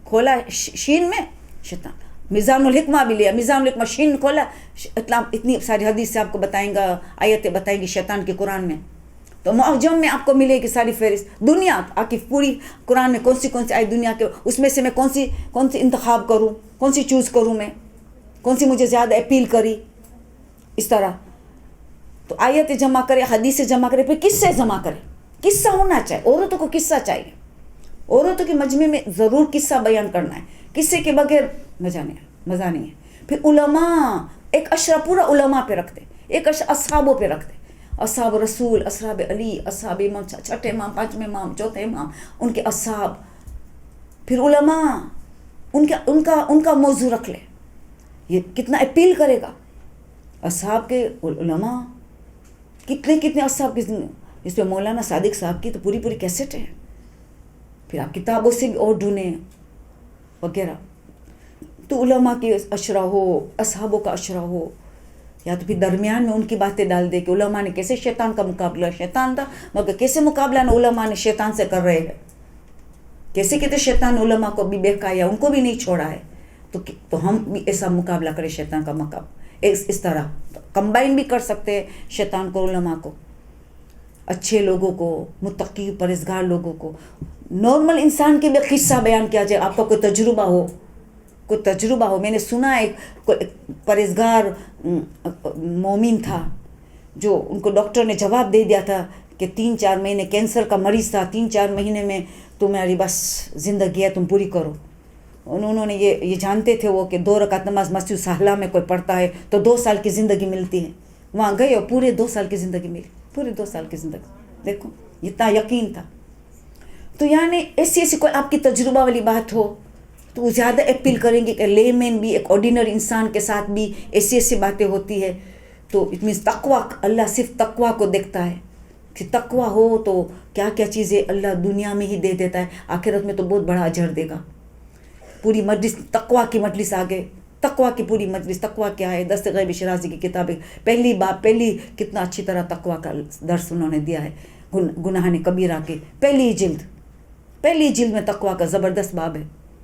کھولا شین میں شیطان. میزان الحکمہ بھی لیا، میزان الحکمہ شین کھولا، اتنی ساری حدیث سے آپ کو بتائیں گا، آیتیں بتائیں گی شیطان کی قرآن میں. تو معجم میں آپ کو ملے گی ساری فہرست. دنیا آپ کی پوری قرآن میں کون سی آیت دنیا کے، اس میں سے میں کون سی انتخاب کروں، کون سی چوز کروں، میں کون سی مجھے زیادہ اپیل کری، اس طرح. تو آیتیں جمع کرے، حدیثیں جمع کرے، پھر قصے جمع کرے. قصہ ہونا چاہیے، عورتوں کو قصہ چاہیے. عورتوں کے مجمع میں ضرور قصہ بیان کرنا ہے، قصے کے بغیر مزہ نہیں ہے. پھر علماء، ایک اشرا پورا علماء پہ رکھتے، ایک اشرا اصحابوں پہ رکھتے، اصحاب رسول، اصحاب علی، اصحاب امام، 6 امام، 5 امام، 4 امام، ان کے اصحاب. پھر علماء، ان کا موضوع رکھ لے. یہ کتنا اپیل کرے گا. اصحاب کے علماء، کتنے اصحاب کی زندگی. اس پہ مولانا صادق صاحب کی تو پوری کیسٹ ہے. پھر آپ کتابوں سے بھی اور ڈھونڈیں وغیرہ. تو علماء کی اشرا ہو، اصحابوں کا اشرا ہو، یا تو پھر درمیان میں ان کی باتیں ڈال دے کہ علماء نے کیسے شیطان کا مقابلہ، شیطان تھا مگر کیسے مقابلہ نہ علماء نے شیطان سے کر رہے ہیں، کیسے شیطان علماء کو بھی بہکایا، ان کو بھی نہیں چھوڑا ہے. تو ہم بھی ایسا مقابلہ کریں شیطان کا مقابلہ. اس طرح کمبائن بھی کر سکتے ہیں شیطان کو، علماء کو، اچھے لوگوں کو، متقی پرہیزگار لوگوں کو. نارمل انسان کے بھی قصہ بیان کیا جائے. آپ کا کوئی تجربہ ہو. میں نے سنا ایک پرہیزگار مومن تھا، جو ان کو ڈاکٹر نے جواب دے دیا تھا کہ 3-4 مہینے کینسر کا مریض تھا، 3-4 مہینے میں تمہاری بس زندگی ہے، تم پوری کرو. انہوں نے یہ جانتے تھے وہ کہ 2 رکعت نماز مسجد صالحہ میں کوئی پڑھتا ہے تو 2 سال کی زندگی ملتی ہے. وہاں گئے اور پورے 2 سال کی زندگی ملی، پورے 2 سال کی زندگی. دیکھو اتنا یقین تھا. تو یعنی ایسی کوئی آپ کی تجربہ والی بات ہو تو وہ زیادہ اپیل کریں گے کہ لے مین بھی، ایک آرڈینری انسان کے ساتھ بھی ایسی باتیں ہوتی ہے. تو اٹ مینس تقویٰ، اللہ صرف تقویٰ کو دیکھتا ہے کہ تقویٰ ہو تو کیا چیزیں اللہ دنیا میں ہی دے دیتا ہے، آخرت میں تو بہت بڑا اجر دے گا. پوری مجلس تقویٰ کی مجلس آگے، تقویٰ کی پوری مجلس. تقویٰ کیا ہے؟ دست غیب شرازی کی کتاب، پہلی کتنا اچھی طرح تقویٰ کا درس انہوں نے دیا ہے. گناہ کبیرہ کے پہلی جلد میں تقویٰ کا زبردست باب ہے.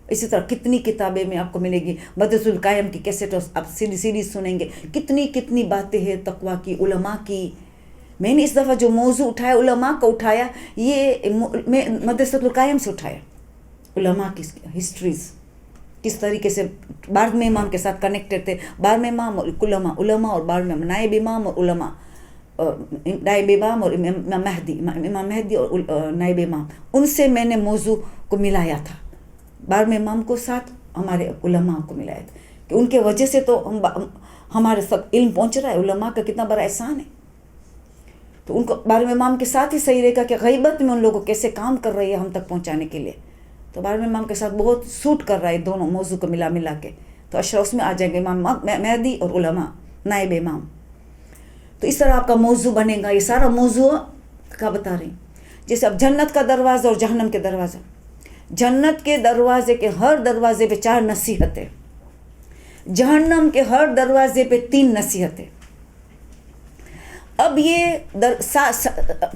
اسی طرح کتنی کتابیں میں آپ کو ملے گی. بدر القائم کی کیسٹ آپ سیریز سنیں گے، کتنی باتیں ہیں تقویٰ کی، علماء کی. میں نے اس دفعہ جو موضوع اٹھایا علماء کا اٹھایا، یہ میں مدرسۃ القائم سے اٹھایا. علماء کی ہسٹریز کس طریقے سے 12ویں امام کے ساتھ کنیکٹڈ تھے. 12ویں امام اور علماء اور 12ویں نائب امام اور علماء، نائب امام اور امام مہدی اور نائب امام. ان سے میں نے موضوع کو ملایا تھا، 12ویں امام کو ساتھ ہمارے علماء کو ملایا تھا کہ ان کے وجہ سے تو ہمارے سب علم پہنچ رہا ہے. علماء کا کتنا بڑا احسان ہے. تو ان کو 12ویں امام کے ساتھ ہی صحیح رہے گا کہ غیبت میں ان لوگوں کیسے کام کر رہی ہے ہم تک پہنچانے کے لیے. تو 12ویں امام کے ساتھ بہت سوٹ کر رہا ہے دونوں موضوع کو ملا کے. تو اشرا اس میں آ جائیں گے، امام مہدی اور علماء نائب امام. تو اس طرح آپ کا موضوع بنے گا. یہ سارا موضوع کا بتا رہی ہوں. جیسے اب جنت کا دروازہ اور جہنم کے دروازہ. جنت کے دروازے کے ہر دروازے پہ 4 نصیحتیں، جہنم کے ہر دروازے پہ 3 نصیحتیں. اب یہ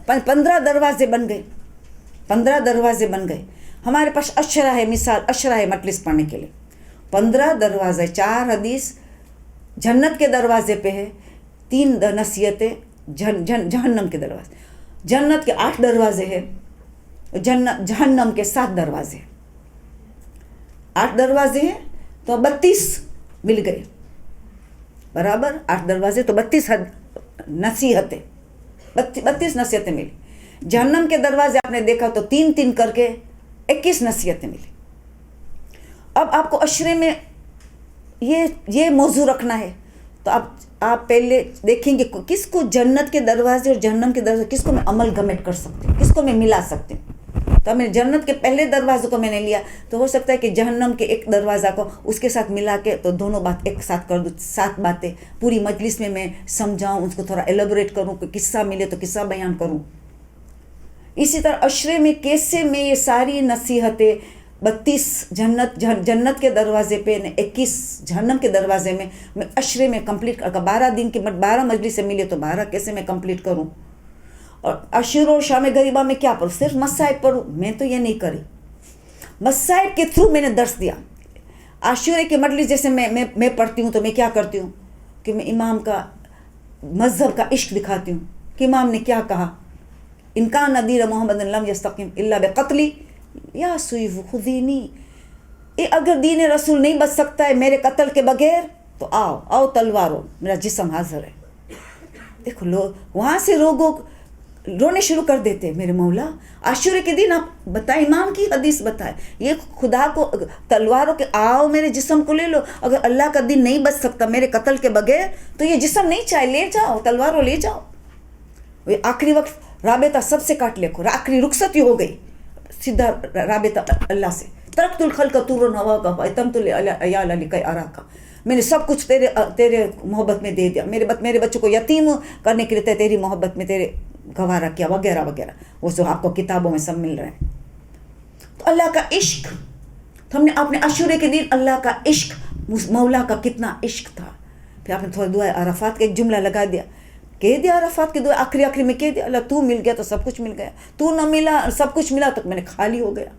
15 دروازے بن گئے. 15 دروازے بن گئے. ہمارے پاس اشرا ہے، مثال اشرا ہے مجلس پڑھنے کے لیے. 15 دروازے، 4 حدیث جنت کے دروازے پہ ہے، 3 نصیحتیں جہنم کے دروازے. جنت کے 8 دروازے ہیں، جہنم کے 7 دروازے. 8 دروازے ہیں تو 32 مل گئے برابر. 8 دروازے تو 32 نصیحتیں، 32 نصیحتیں ملی. جہنم کے دروازے آپ نے دیکھا تو 3 کر کے 21 نصیحتیں ملی. اب آپ کو اشرے میں یہ موضوع رکھنا ہے تو آپ آپ پہلے دیکھیں گے کس کو جنت کے دروازے اور جہنم کے دروازے کس کو میں عمل گمٹ کر سکتی ہوں, کس کو میں ملا سکتی ہوں. تو میں جنت کے پہلے دروازے کو میں نے لیا, تو ہو سکتا ہے کہ جہنم کے ایک دروازہ کو اس کے ساتھ ملا کے تو دونوں بات ایک ساتھ کر دوں, 7 باتیں پوری مجلس میں سمجھاؤں, اس کو تھوڑا ایلیبوریٹ کروں, کوئی قصہ ملے تو قصہ بیان کروں. اسی طرح عشرے میں کیسے میں یہ ساری نصیحتیں 32 جنت کے دروازے پہ 21 جہنم کے دروازے میں عشرے میں کمپلیٹ کر 12 دن کی 12 مجلس سے ملے تو 12 کیسے میں کمپلیٹ کروں. اور عشور اور شام غریبہ میں کیا پڑھوں, صرف مصائب پڑھوں. میں تو یہ نہیں کری, مصائب کے تھرو میں نے درس دیا. عاشورے کے مجلس جیسے میں پڑھتی ہوں تو میں کیا کرتی ہوں کہ میں امام کا مذہب کا عشق دکھاتی ہوں کہ امام نے کیا کہا, ان کان دین محمد لم یستقم الا بقتلی یا سیف خذینی. اگر دین رسول نہیں بچ سکتا ہے میرے قتل کے بغیر تو آؤ تلوارو, میرا جسم حاضر ہے. دیکھو لوگ وہاں سے لوگوں رونے شروع کر دیتے, میرے مولا عاشورے کے دن آپ بتائیں, امام کی حدیث بتائے, یہ خدا کو تلواروں کے آؤ میرے جسم کو لے لو. اگر اللہ کا دین نہیں بچ سکتا میرے قتل کے بغیر تو یہ جسم نہیں چاہے, لے جاؤ تلواروں لے جاؤ. آخری وقت رابطہ سب سے کاٹ لے, آخری رخصت ہی ہو گئی, سیدھا رابطہ اللہ سے. ترکت الخلق طور ہوا کا اتمت العیال لکھ ارا کا, میں نے سب کچھ تیرے محبت میں دے دیا, میرے بچوں کو یتیم کرنے کے لیے تیری محبت میں تیرے گوارا کیا وغیرہ وغیرہ, وہ جو آپ کو کتابوں میں سب مل رہے ہیں. تو اللہ کا عشق, تو ہم نے اپنے عاشورے کے دن اللہ کا عشق, مولا کا کتنا عشق تھا. پھر آپ نے تھوڑا دعا عرفات کا ایک جملہ لگا دیا, کہہ دیا عرفات کی دعا آخری میں کہہ دیا, اللہ تو مل گیا تو سب کچھ مل گیا, تو نہ ملا سب کچھ ملا تو میں نے خالی ہو گیا.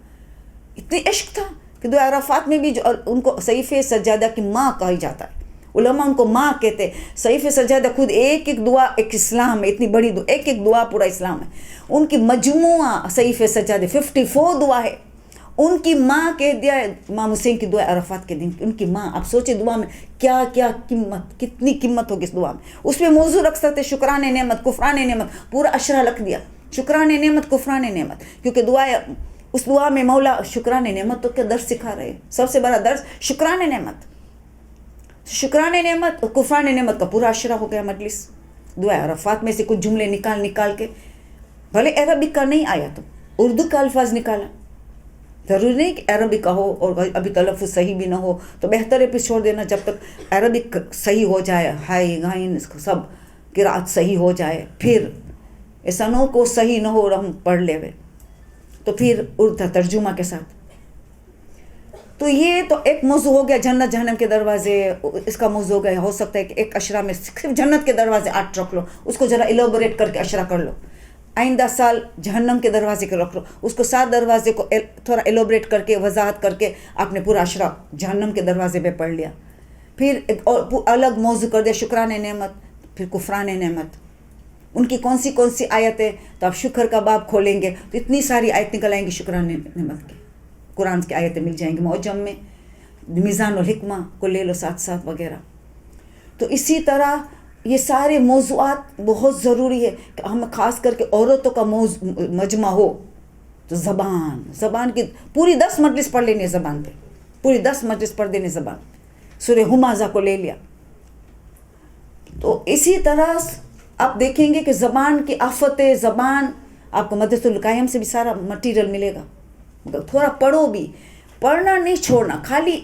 اتنی عشق تھا کہ دعا عرفات میں بھی جو ان کو صحیفہ سجادہ کی ماں کہا جاتا ہے, علماء ان کو ماں کہتے. صحیفہ سجادہ خود ایک دعا ایک اسلام ہے, اتنی بڑی دعا, ایک دعا پورا اسلام ہے. ان کی مجموعہ صحیفہ سجادہ 54 دعا ہے. ان کی ماں کہہ دیا امام حسین کی دعا عرفات کے دن, ان کی ماں. آپ سوچے دعا میں کیا قیمت, کتنی قیمت ہوگی اس دعا میں. اس میں موضوع رکھ سکتے شکران نعمت کفران نعمت, پورا اشرا لکھ دیا, شکران نعمت کفران نعمت, کیونکہ دعا اس دعا میں مولا شکران نعمت تو کیا درس سکھا رہے ہیں. سب سے بڑا درس شکران نعمت, شکران نعمت اور کفران نعمت کا پورا اشرا ہو گیا مجلس. دعا عرفات میں سے کچھ جملے نکال کے, بھلے عربک کا نہیں آیا تو اردو کا الفاظ نکالا, ضروری نہیں کہ عربی کا ہو اور ابھی تلفظ صحیح بھی نہ ہو, تو بہتر ہے پھر چھوڑ دینا جب تک عربک صحیح ہو جائے, ہائی غائن سب قرأت صحیح ہو جائے. پھر ایسا نہ ہو کو صحیح نہ ہو اور ہم پڑھ لے ہوئے, تو پھر اردو ترجمہ کے ساتھ. تو یہ تو ایک موضوع ہو گیا جنت جہنم کے دروازے, اس کا موضوع ہو گیا. ہو سکتا ہے کہ ایک اشرا میں صرف جنت کے دروازے 8 رکھ لو, اس کو ذرا ایلوبریٹ کر کے اشرا کر لو. آئندہ سال جہنم کے دروازے کے رکھ لو, اس کو 7 دروازے کو تھوڑا ایلوبریٹ کر کے وضاحت کر کے آپ نے پورا اشرا جہنم کے دروازے پہ پڑھ لیا. پھر ایک اور الگ موضوع کر دیا شکران نعمت, پھر کفران نعمت. ان کی کون سی آیتیں, تو آپ شکر کا باب کھولیں گے تو اتنی ساری آیت نکل آئیں گی شکران نعمت کی. قرآن کی آیتیں مل جائیں گی معجم میں, میزان الحکمہ کو لے لو ساتھ وغیرہ. تو اسی طرح یہ سارے موضوعات بہت ضروری ہے کہ ہم خاص کر کے عورتوں کا مجمع ہو. تو زبان کی پوری 10 مجلس پڑھ لینی ہے, زبان پہ پوری 10 مجلس پڑھ دینے زبان. سورہ ہمازہ کو لے لیا. تو اسی طرح آپ دیکھیں گے کہ زبان کی آفت زبان, آپ کو مدرسۃ القائم سے بھی سارا مٹیریل ملے گا. تھوڑا پڑھو بھی, پڑھنا نہیں چھوڑنا, خالی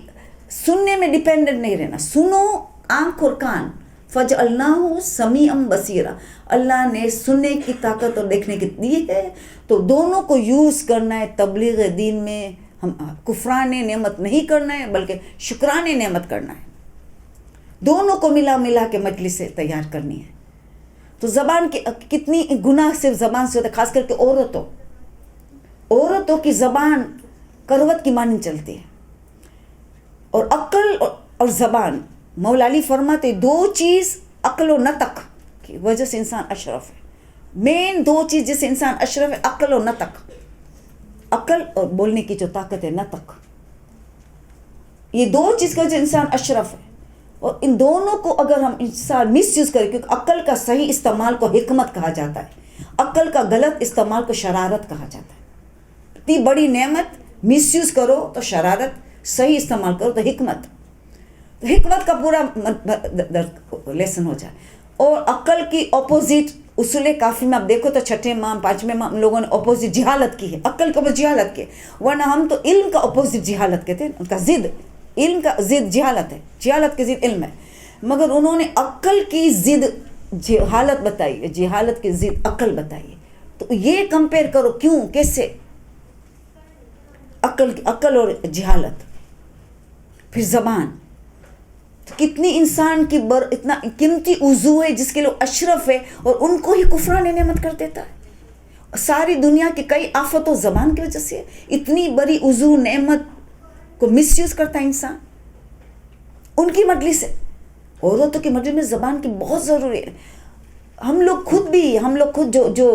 سننے میں ڈیپینڈنٹ نہیں رہنا. سنو آنکھ اور کان, فجعلناہ سمیعا بصیرا, اللہ نے سننے کی طاقت اور دیکھنے کی دی ہے, تو دونوں کو یوز کرنا ہے تبلیغ دین میں. ہم کفران نعمت نہیں کرنا ہے بلکہ شکران نعمت کرنا ہے. دونوں کو ملا کے مجلس سے تیار کرنی ہے. تو زبان کی کتنی گناہ صرف زبان سے ہوتا ہے, خاص کر کے عورتوں کی زبان کروٹ کی مانند چلتی ہے. اور عقل اور زبان, مولا علی فرماتے 2 چیز عقل و نطق کی وجہ سے انسان اشرف ہے. مین 2 چیز جس سے انسان اشرف ہے, عقل و نطق. عقل اور بولنے کی جو طاقت ہے, نطق, یہ 2 چیز کا جو انسان اشرف ہے. اور ان دونوں کو اگر ہم انسان مس یوز کریں, کیونکہ عقل کا صحیح استعمال کو حکمت کہا جاتا ہے, عقل کا غلط استعمال کو شرارت کہا جاتا ہے. اتنی بڑی نعمت مس یوز کرو تو شرارت, صحیح استعمال کرو تو حکمت. تو حکمت کا پورا لیسن ہو جائے. اور عقل کی اپوزٹ اصول کافی میں آپ دیکھو تو 6 ماہ 5ویں ماہ ہم لوگوں نے اپوزٹ جہالت کی ہے, عقل کے اوپر جہالت کی, ورنہ ہم تو علم کا اپوزٹ جہالت کہتے ہیں, ان کا ضد علم کا ضد جہالت ہے, جہالت کی ضد علم ہے. مگر انہوں نے عقل کی ضد جہالت بتائی ہے, جہالت کی ضد عقل بتائی ہے. تو یہ کمپیئر کرو کیوں کیسے, عقل اور جہالت. پھر زبان, تو کتنی انسان کی اتنا قیمتی عضو ہے جس کے لوگ اشرف ہے اور ان کو ہی کفران نعمت کر دیتا ہے. ساری دنیا کی کئی آفتوں زبان کی وجہ سے, اتنی بڑی عضو نعمت کو مس یوز کرتا ہے انسان. ان کی مجلس ہے, عورتوں کی مجلس میں زبان کی بہت ضروری ہے. ہم لوگ خود جو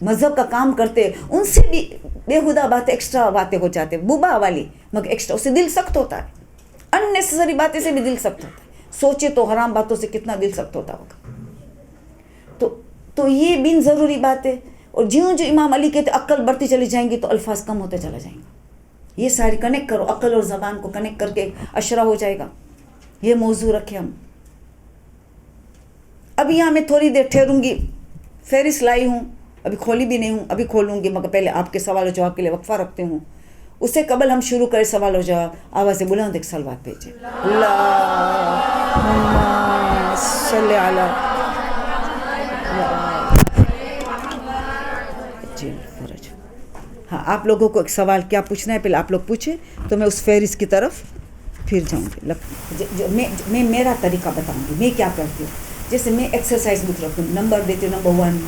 مذہب کا کام کرتے ہیں ان سے بھی بےہودہ باتیں ایکسٹرا باتیں ہو جاتے ہیں, بوبا والی مگر ایکسٹرا, اس سے دل سخت ہوتا ہے. اننیسسری باتیں سے بھی دل سخت ہوتا ہے. سوچے تو حرام باتوں سے کتنا دل سخت ہوتا ہوگا. تو یہ بن ضروری بات ہے. اور جو امام علی کہتے عقل بڑھتی چلی جائیں گی تو الفاظ کم ہوتے چلا جائیں گے. یہ ساری کنیکٹ کرو, عقل اور زبان کو کنیکٹ کر کے اشرا ہو جائے گا. یہ موضوع رکھے ہم. ابھی یہاں میں تھوڑی دیر ٹھہروں گی, فہرست لائی ہوں, ابھی کھولی بھی نہیں ہوں, ابھی کھولوں گی, مگر پہلے آپ کے سوال و جواب کے لیے وقفہ رکھتے ہوں. اس سے قبل ہم شروع کریں سوال و جواب, آواز بلند ایک صلوات بھیجیں. اللہم صلی علی جی فرج. ہاں, آپ لوگوں کو ایک سوال کیا پوچھنا ہے پہلے آپ لوگ پوچھیں تو میں اس فہرست کی طرف پھر جاؤں گی. میں میرا طریقہ بتاؤں گی میں کیا کرتی ہوں. جیسے میں ایکسرسائز بک رکھتی ہوں, نمبر دیتی ہوں, نمبر 1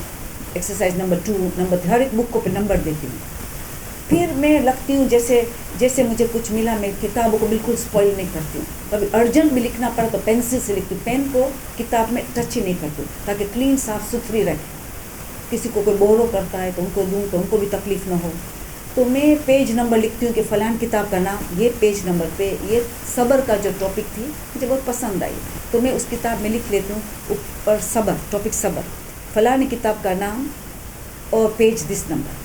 ایکسرسائز, نمبر 2 نمبر 3, ہر ایک بک کو پہ نمبر دیتی ہوں. پھر میں لکھتی ہوں جیسے مجھے کچھ ملا, میں کتابوں کو بالکل اسپوائل نہیں کرتی ہوں. کبھی ارجنٹ بھی لکھنا پڑا تو پینسل سے لکھتی ہوں, پین کو کتاب میں ٹچ ہی نہیں کرتی ہوں تاکہ کلین صاف ستھری رہے. کسی کو کوئی بورو کرتا ہے تو ان کو دوں تو ان کو بھی تکلیف نہ ہو. تو میں پیج نمبر لکھتی ہوں کہ فلان کتاب کا نام, یہ پیج نمبر پہ یہ صبر کا جو ٹاپک تھی مجھے بہت پسند آئی تو میں اس کتاب میں لکھ لیتی ہوں اوپر صبر, ٹاپک صبر, فلانی کتاب کا نام اور پیج دس نمبر.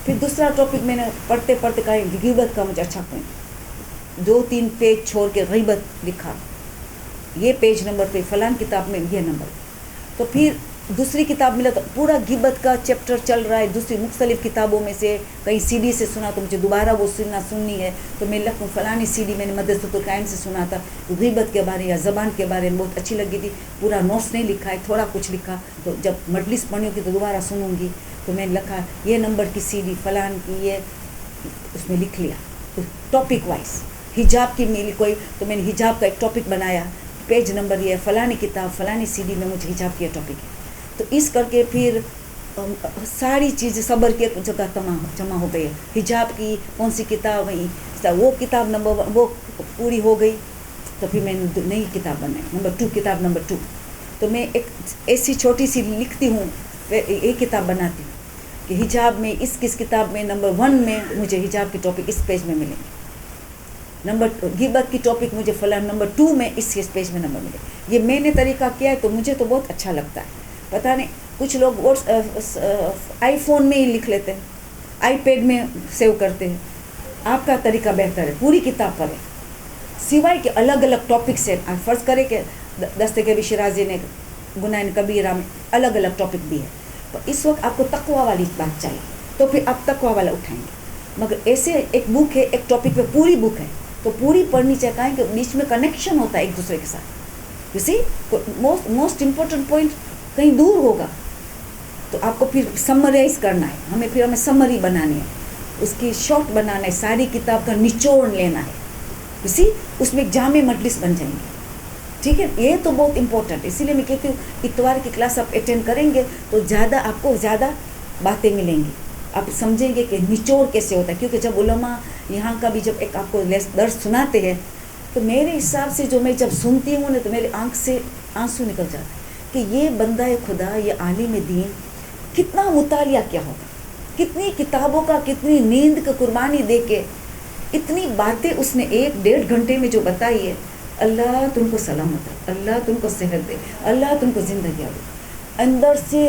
پھر دوسرا ٹاپک میں نے پڑھتے کہیں غیبت کا مجھے اچھا پوائنٹ, 2-3 پیج چھوڑ کے غیبت لکھا, یہ پیج نمبر پہ فلان کتاب میں یہ نمبر. تو پھر دوسری کتاب ملا تو پورا غیبت کا چیپٹر چل رہا ہے دوسری مختلف کتابوں میں سے, کہیں سی ڈی سے سنا تو مجھے دوبارہ وہ سننی ہے تو میں لکھوں فلانی سی ڈی میں نے مدرسۃ القائم سے سنا تھا, غیبت کے بارے یا زبان کے بارے میں بہت اچھی لگی تھی. پورا نوٹس نہیں لکھا ہے, تھوڑا کچھ لکھا, تو جب مجلس پڑھنی ہوگی تو دوبارہ سنوں گی تو میں نے لکھا یہ نمبر کی سی ڈی فلان کی, یہ اس میں لکھ لیا ٹاپک وائز. حجاب کی میری کوئی تو میں نے حجاب کا ایک ٹاپک بنایا, پیج نمبر یہ فلانی کتاب فلانی سی ڈی میں مجھے حجاب کی ٹاپک ہے. تو اس کر کے پھر ساری چیزیں صبر کی ایک جگہ جمع ہو گئی ہے. حجاب کی کون سی کتاب ہوئی, وہ کتاب نمبر 1 وہ پوری ہو گئی. تو پھر میں نے نئی کتاب بنائی نمبر 2, کتاب نمبر 2. تو میں ایک ایسی چھوٹی سی لکھتی ہوں, ایک کتاب بناتی ہوں کہ حجاب میں کس کتاب میں نمبر 1 میں مجھے حجاب کی ٹاپک اس پیج میں ملیں گے, نمبر غیبت کی ٹاپک مجھے فلاں نمبر 2 میں اس پیج میں نمبر ملے. یہ میں نے طریقہ کیا ہے تو مجھے تو بہت اچھا لگتا ہے. پتہ نہیں کچھ لوگ آئی فون میں ہی لکھ لیتے ہیں, آئی پیڈ میں سیو کرتے ہیں. آپ کا طریقہ بہتر ہے, پوری کتاب پڑھیں سوائے کہ الگ الگ ٹاپک سے. آپ فرض کریں کہ دستگیر شیرازی نے گناہ کبیرہ میں الگ الگ ٹاپک دی ہے تو اس وقت آپ کو تقویٰ والی بات چاہیے تو پھر آپ تقویٰ والا اٹھائیں گے. مگر ایسے ایک بک ہے, ایک ٹاپک پہ پوری بک ہے تو پوری پڑھنی چاہیے کہ بیچ میں کنیکشن ہوتا ہے ایک دوسرے کے ساتھ. You see most important point کہیں دور ہوگا تو آپ کو پھر سمرائز کرنا ہے, ہمیں سمری بنانی ہے, اس کی شارٹ بنانا ہے, ساری کتاب کا نچوڑ لینا ہے. اسی اس میں ایک جامع مجلس بن جائیں گے. ٹھیک ہے, یہ تو بہت امپورٹنٹ ہے. اسی لیے میں کہتی ہوں اتوار کی کلاس آپ اٹینڈ کریں گے تو آپ کو زیادہ باتیں ملیں گی, آپ سمجھیں گے کہ نچوڑ کیسے ہوتا ہے. کیونکہ جب علماء یہاں کا بھی جب ایک آپ کو درس سناتے ہیں تو میرے حساب سے جو میں جب سنتی ہوں نا تو میری آنکھ سے آنسو نکل جاتا ہے کہ یہ بندہ خدا, یہ عالم دین کتنا مطالعہ کیا ہوگا, کتنی کتابوں کا, کتنی نیند کا قربانی دے کے اتنی باتیں اس نے 1-1.5 گھنٹے میں جو بتائی ہے. اللہ تم کو سلامت ہے, اللہ تم کو صحت دے, اللہ تم کو زندگی دے. اندر سے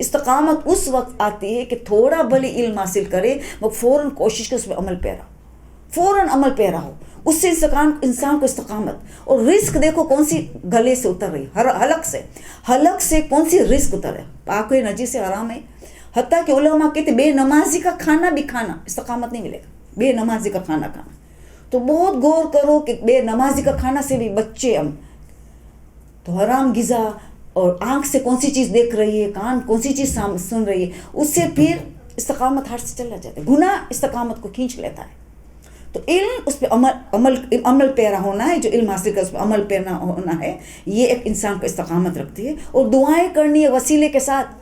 استقامت اس وقت آتی ہے کہ تھوڑا بھلے علم حاصل کرے وہ فوراً کوشش کے اس پہ عمل پیرا ہو، فوراً عمل پیرا ہو، اس سے انسان کو استقامت۔ اور رزق دیکھو کون سی گلے سے اتر رہی، حلق سے کون سی رزق اتر ہے، پاک ہے، نجیس ہے، حرام ہے۔ حتیٰ کہ علماء کہتے بے نمازی کا کھانا بھی کھانا استقامت نہیں ملے گا، بے نمازی کا کھانا کھانا۔ تو بہت غور کرو کہ بے نمازی کا کھانا سے بھی بچے ہم تو حرام غذا، اور آنکھ سے کون سی چیز دیکھ رہی ہے، کان کون سی چیز سن رہی ہے، اس سے پھر استقامت ہاتھ سے چلا جاتا ہے، گناہ استقامت کو کھینچ لیتا ہے۔ تو علم اس پہ عمل پیرا ہونا ہے، جو علم حاصل کر اس پہ عمل پیرا ہونا ہے، یہ ایک انسان کو استقامت رکھتی ہے۔ اور دعائیں کرنی ہے وسیلے کے ساتھ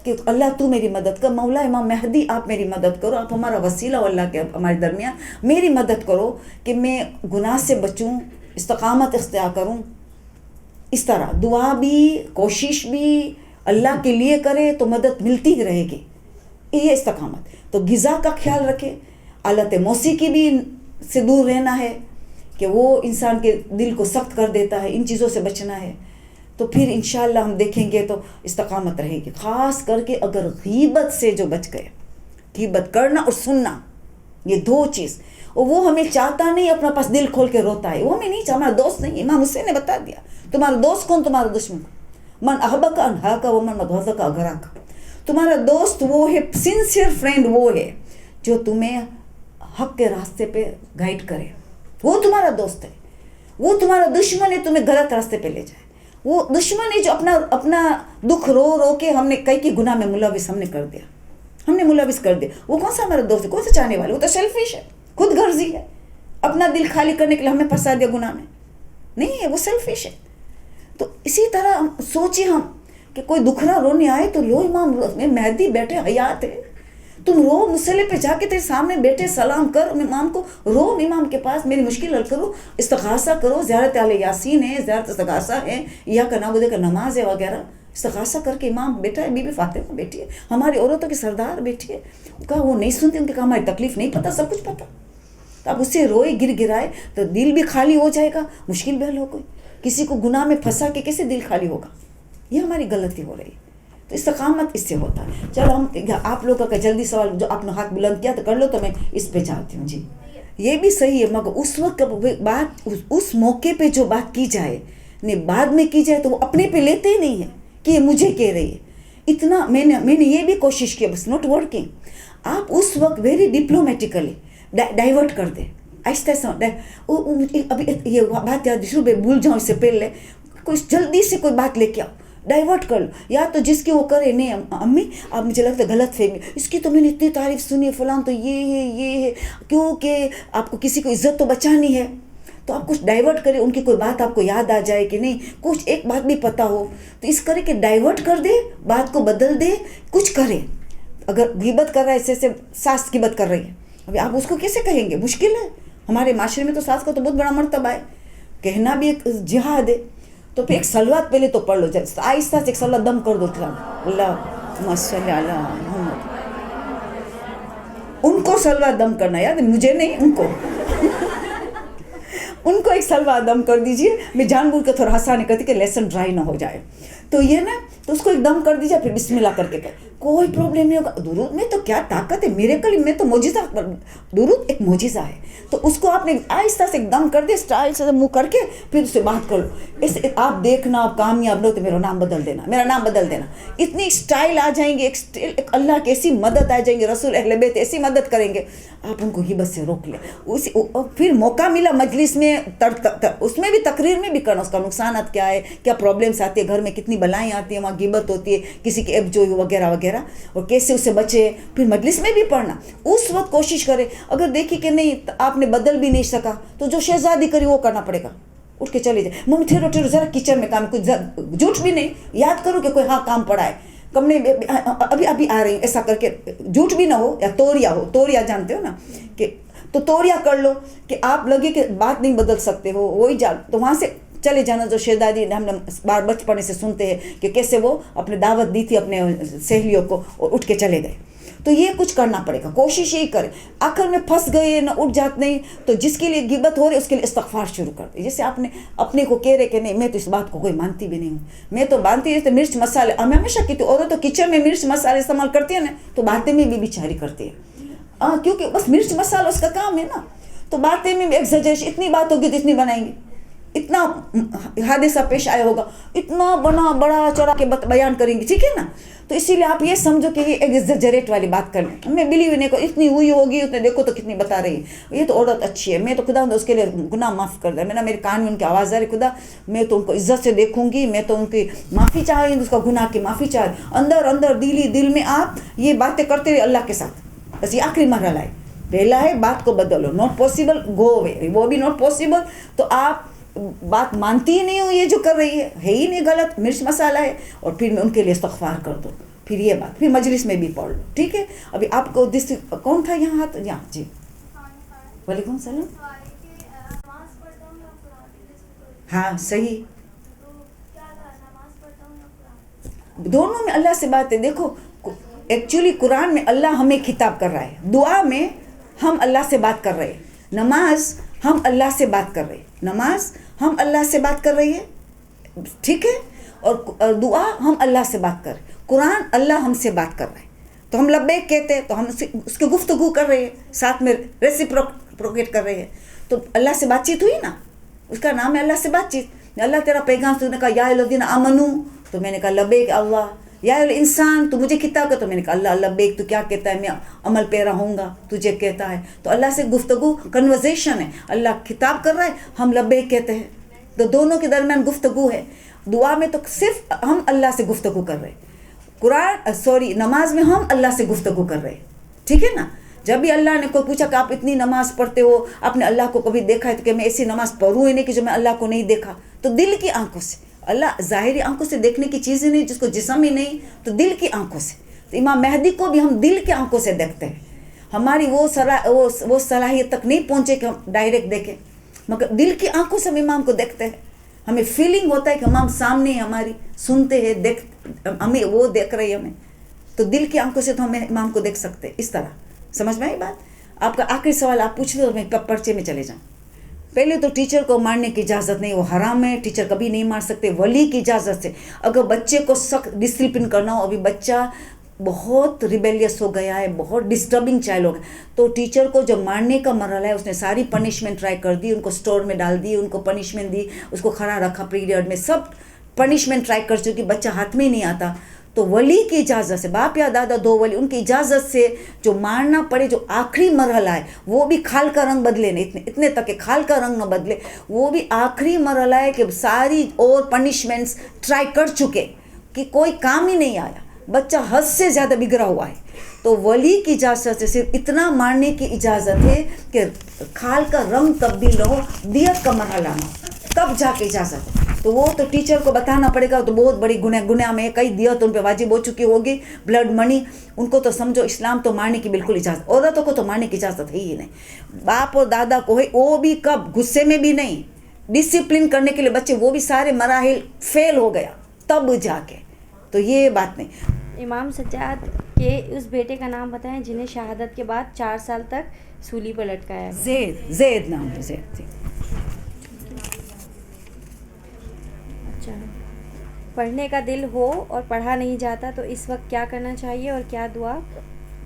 کہ اللہ تو میری مدد کر، مولا امام مہدی آپ میری مدد کرو، آپ ہمارا وسیلہ ہو اللہ کے ہمارے درمیان، میری مدد کرو کہ میں گناہ سے بچوں، استقامت اختیار کروں۔ اس طرح دعا بھی، کوشش بھی اللہ کے لیے کرے تو مدد ملتی ہی رہے گی، یہ استقامت۔ تو غذا کا خیال رکھے، آلت موسیقی بھی سے دور رہنا ہے کہ وہ انسان کے دل کو سخت کر دیتا ہے، ان چیزوں سے بچنا ہے۔ تو پھر انشاءاللہ ہم دیکھیں گے تو استقامت رہے گی۔ خاص کر کے اگر غیبت سے جو بچ گئے، غیبت کرنا اور سننا، یہ دو چیز، اور وہ ہمیں چاہتا نہیں، اپنا پاس دل کھول کے روتا ہے، وہ ہمیں نہیں چاہتا، ہمارا دوست نہیں۔ امام حسین نے بتا دیا تمہارا دوست کون، تمہارا دشمن، من احبک انہاک ومن مغضک اغراک۔ تمہارا دوست وہ ہے، سنسیئر فرینڈ وہ ہے جو تمہیں حق کے راستے پہ گائیڈ کرے، وہ تمہارا دوست ہے۔ وہ تمہارا دشمن ہے، تمہیں غلط راستے پہ لے جائے۔ وہ دشمن ہے جو اپنا دکھ رو کے ہم نے کئی گناہ میں ملوث ہم نے کر دیا، وہ کون سا ہمارا دوست ہے، کون سا چاہنے والا، وہ تو سیلفش ہے، خود غرضی ہے، اپنا دل خالی کرنے کے لیے ہمیں پھنسا دیا گناہ میں، نہیں ہے، وہ سیلفش ہے۔ تو اسی طرح سوچیں ہم کہ کوئی دکھنا رونے آئے تو لو، امام مہدی بیٹھے حیات ہے، تم رو، مصلی پہ جا کے تیرے سامنے بیٹھے، سلام کر امام کو، رو امام کے پاس، میری مشکل حل کرو، استغاثہ کرو، زیارت اہل یاسین ہے، زیارت استغاثہ ہے، یا کا نعبد کا نماز ہے وغیرہ، استغاثہ کر کے امام بیٹھا ہے، بی بی فاطمہ بیٹھی ہے، ہماری عورتوں کی سردار بیٹھی ہے، کہا وہ نہیں سنتے، ان کے کہا ہماری تکلیف نہیں پتہ، سب کچھ پتہ۔ تو اب اس سے روئے، گر گرائے تو دل بھی خالی ہو جائے گا، مشکل بھی حل ہو کوئی، کسی کو گناہ میں پھنسا کے کیسے دل خالی ہوگا، یہ ہماری غلطی ہو رہی ہے۔ تو استقامت اس سے ہوتا ہے۔ چلو ہم آپ لوگوں کا جلدی سوال جو آپ نے ہاتھ بلند کیا تو کر لو، تو میں اس پہ جاتی ہوں۔ جی یہ بھی صحیح ہے، مگر اس وقت بات، اس موقع پہ جو بات کی جائے نہیں، بعد میں کی جائے تو وہ اپنے پہ لیتے ہی نہیں ہے کہ یہ مجھے کہہ رہی ہے۔ اتنا میں نے یہ بھی کوشش کی، بس نوٹ ورکنگ، آپ اس وقت ویری ڈپلومیٹیکلی ڈائیورٹ کر دیں، آہستہ ابھی یہ بات یاد شروع میں بھول جاؤں، اس سے پہلے کوئی جلدی سے کوئی بات لے کے آؤ، ڈائیورٹ کر لو، یا تو جس کی وہ کرے، نہیں امی آپ مجھے لگتا ہے غلط فہمی، اس کی تو میں نے اتنی تعریف سنی ہے، فلاں تو یہ ہے، کیونکہ آپ کو کسی کو عزت تو بچانی ہے، تو آپ کچھ ڈائیورٹ کریں، ان کی کوئی بات آپ کو یاد آ جائے کہ نہیں، کچھ ایک بات بھی پتہ ہو تو اس کرے کہ ڈائیورٹ کر دے، بات کو بدل دے، کچھ کرے۔ اگر غیبت کر رہا ہے، ایسے ساس غیبت کر رہی ہے، ابھی آپ اس کو کیسے کہیں گے، مشکل ہے، ہمارے معاشرے میں تو ساس کا تو بہت بڑا مرتبہ ہے، کہنا بھی ایک جہاد ہے۔ تو پھر ایک سلوات پہلے تو پڑھ لو، آہستہ سے ایک سلوات دم کر دو، اللہم صلی علی محمد، ان کو سلوات دم کرنا یاد ہے، مجھے نہیں، ان کو ایک سلوات دم کر دیجئے، میں جان بوجھ کے تھوڑا ہنسانے کرتی کہ لیسن ڈرائی نہ ہو جائے، تو یہ نا، تو اس کو ایک دم کر دیجئے، پھر بسم اللہ کر کے کہے، کوئی پرابلم نہیں ہوگا۔ درود میں تو کیا طاقت ہے، میرے کلم میں تو معجزہ، درود ایک معجزہ ہے، تو اس کو آپ نے آہستہ سے ایک دم کر دے، اسٹائل سے منہ کر کے پھر اس سے بات کر لو، اس آپ دیکھنا آپ کامیاب لو تو میرا نام بدل دینا، اتنی اسٹائل آ جائیں گے، ایک اللہ کی ایسی مدد آ جائیں گے، رسول اہل بیت ایسی مدد کریں گے، آپ ان کو غیبت سے روک لیں۔ پھر موقع ملا مجلس میں، اس میں بھی تقریر میں بھی کرنا، اس کا نقصانات کیا ہے، کیا پرابلمس آتی ہے گھر میں، کتنی بلائیں آتی ہیں، وہاں غیبت ہوتی ہے، کسی کے ایب جو وغیرہ وغیرہ، اور کیسے اسے بچے، پھر مجلس میں بھی پڑھنا۔ اس وقت کوشش کرے، اگر دیکھی کہ نہیں آپ نے بدل بھی نہیں سکا تو جو شہزادی کری وہ کرنا پڑے گا، اٹھ کے چلے جائے، ممی ٹھہرو ذرا کچن میں کام، کچھ جھوٹ بھی نہیں، یاد کرو کہ کوئی ہاں کام پڑا ہے، کمرے میں ابھی آ رہی ہوں، ایسا کر کے جھوٹ بھی نہ ہو، یا توریا جانتے ہو نا، کہ تو توریا کر لو کہ آپ لگے کہ بات نہیں بدل سکتے ہو، وہی جان، تو وہاں سے چلے جانا، جو شہزادی ہم نے بار بچپنے سے سنتے ہیں کہ کیسے وہ اپنے دعوت دی تھی اپنے سہیلیوں کو اور اٹھ کے چلے گئے، تو یہ کچھ کرنا پڑے گا, کوشش یہی کرے. آخر میں پھنس گئے نہ اٹھ جات نہیں, تو جس کے لیے غیبت ہو رہی اس کے لیے استغفار شروع کر دے. جیسے آپ نے اپنے کو کہہ رہے کہ نہیں میں تو اس بات کو کوئی مانتی بھی نہیں ہوں, میں تو مانتی جیسے مرچ مسالے, ہمیں ہمیشہ کہتی ہوں عورت تو کچن میں مرچ مسالے استعمال کرتی ہے نا, تو باتیں میں بھی بیچاری کرتی ہے, کیونکہ بس مرچ مسالہ اس کا کام ہے نا. تو باتیں میں ایگزیجریشن, اتنی بات ہوگی تو اتنی بنائیں گے, اتنا حادثہ پیش آیا ہوگا اتنا بڑا چڑھا کے بیان کریں گے, ٹھیک ہے نا. تو اسی لیے آپ یہ سمجھو کہ یہ ایگزیجریٹ والی بات کر لیں, میں بلیو نہیں کو اتنی ہوئی ہوگی اتنے, دیکھو تو کتنی بتا رہی ہے, یہ تو عورت اچھی ہے, میں تو خدا اس کے لیے گناہ معاف کر دیں. میں نا میرے کان میں ان کی آواز آ رہی, خدا میں تو ان کو عزت سے دیکھوں گی, میں تو ان کی معافی چاہ رہی ہوں, اس کا گناہ کی معافی چاہ رہی ہوں. اندر دل میں آپ یہ باتیں کرتے رہے اللہ کے ساتھ. بس یہ آخری مرحلہ ہے. پہلا ہے بات کو بدلو, ناٹ پاسبل گو اوے, وہ بھی ناٹ پاسبل تو آپ بات مانتی ہی نہیں ہو, یہ جو کر رہی ہے ہی نہیں, غلط مرچ مسالہ ہے, اور پھر میں ان کے لیے استغفار کر دو. پھر یہ بات پھر مجلس میں بھی پڑھ لو, ٹھیک ہے. ابھی آپ کو کون تھا یہاں ہاتھ, یہاں جی وعلیکم السلام. ہاں صحیح, دونوں میں اللہ سے بات ہے. دیکھو ایکچولی قرآن میں اللہ ہمیں خطاب کر رہا ہے, دعا میں ہم اللہ سے بات کر رہے ہیں, نماز ہم اللہ سے بات کر رہے ہیں, نماز ہم اللہ سے بات کر رہی ہے, ٹھیک ہے. اور دعا ہم اللہ سے بات کر رہے ہیں, قرآن اللہ ہم سے بات کر رہے ہیں. تو ہم لبیک کہتے ہیں تو ہم اس کی گفتگو کر رہے ہیں, ساتھ میں ریسیپروکیٹ کر رہے ہیں. تو اللہ سے بات چیت ہوئی نا, اس کا نام ہے اللہ سے بات چیت. اللہ تیرا پیغام, تو نے کہا یا الذین آمنو, تو میں نے کہا لبیک اللہ. یا انسان تو مجھے خطاب کر, تو میں نے کہا اللہ لبیک, تو کیا کہتا ہے, میں عمل پیرا ہوں گا, تجھے کہتا ہے. تو اللہ سے گفتگو کنورزیشن ہے, اللہ خطاب کر رہا ہے, ہم لبیک کہتے ہیں. تو دونوں کے درمیان گفتگو ہے. دعا میں تو صرف ہم اللہ سے گفتگو کر رہے ہیں, نماز میں ہم اللہ سے گفتگو کر رہے ہیں, ٹھیک ہے نا. جب بھی اللہ نے کوئی پوچھا کہ آپ اتنی نماز پڑھتے ہو, آپ نے اللہ کو کبھی دیکھا ہے, تو کہ میں ایسی نماز پڑھوں ہی نہیں کہ جو میں اللہ کو نہیں دیکھا. تو دل کی آنکھوں سے, اللہ ظاہری آنکھوں سے دیکھنے کی چیز ہی نہیں, جس کو جسم ہی نہیں, تو دل کی آنکھوں سے. تو امام مہدی کو بھی ہم دل کی آنکھوں سے دیکھتے ہیں. ہماری وہ صلاحیت تک نہیں پہنچے کہ ہم ڈائریکٹ دیکھیں, مگر دل کی آنکھوں سے ہم امام کو دیکھتے ہیں. ہمیں فیلنگ ہوتا ہے کہ امام سامنے ہماری سنتے ہیں, ہمیں وہ دیکھ رہے ہیں ہمیں. تو دل کی آنکھوں سے تو ہم امام کو دیکھ سکتے ہیں. اس طرح سمجھ میں آئی بات. آپ کا آخری سوال آپ پوچھ لو, میں پرچے میں چلے جاؤں. پہلے تو ٹیچر کو مارنے کی اجازت نہیں, وہ حرام ہے, ٹیچر کبھی نہیں مار سکتے, ولی کی اجازت سے. اگر بچے کو سخت ڈسپلن کرنا ہو, ابھی بچہ بہت ریبیلیس ہو گیا ہے, بہت ڈسٹربنگ چائلڈ ہو گیا, تو ٹیچر کو جب مارنے کا مرحلہ ہے, اس نے ساری پنشمنٹ ٹرائی کر دی, ان کو اسٹور میں ڈال دی, ان کو پنشمنٹ دی, اس کو کھڑا رکھا پیریڈ میں, سب پنشمنٹ ٹرائی کر چکی, بچہ ہاتھ میں نہیں آتا, تو ولی کی اجازت سے, باپ یا دادا دو ولی, ان کی اجازت سے جو مارنا پڑے, جو آخری مرحلہ ہے, وہ بھی کھال کا رنگ بدلے نہیں, اتنے تک کہ کھال کا رنگ نہ بدلے, وہ بھی آخری مرحلہ ہے کہ ساری اور پنشمنٹس ٹرائی کر چکے کہ کوئی کام ہی نہیں آیا, بچہ حد سے زیادہ بگڑا ہوا ہے. تو ولی کی اجازت سے صرف اتنا مارنے کی اجازت ہے کہ کھال کا رنگ تبدیل ہو, دیت کا مرحلہ نہ, تب جا کے اجازت ہے. تو وہ تو ٹیچر کو بتانا پڑے گا, تو بہت بڑی گناہ میں کئی دیت ان پہ واجب ہو چکی ہوگی, بلڈ منی, ان کو تو سمجھو اسلام تو مارنے کی بالکل اجازت, عورتوں کو تو مارنے کی اجازت ہے ہی نہیں. باپ اور دادا کو ہے, وہ بھی کب, غصے میں بھی نہیں, ڈسپلن کرنے کے لیے بچے, وہ بھی سارے مراحل فیل ہو گیا تب جا کے, تو یہ بات نہیں. امام سجاد کے اس بیٹے کا نام بتائیں جنہیں شہادت کے بعد 4 سال تک سولی پر لٹکایا. زید نام ہے, زید. اچھا, پڑھنے کا دل ہو اور پڑھا نہیں جاتا تو اس وقت کیا کرنا چاہیے اور کیا دعا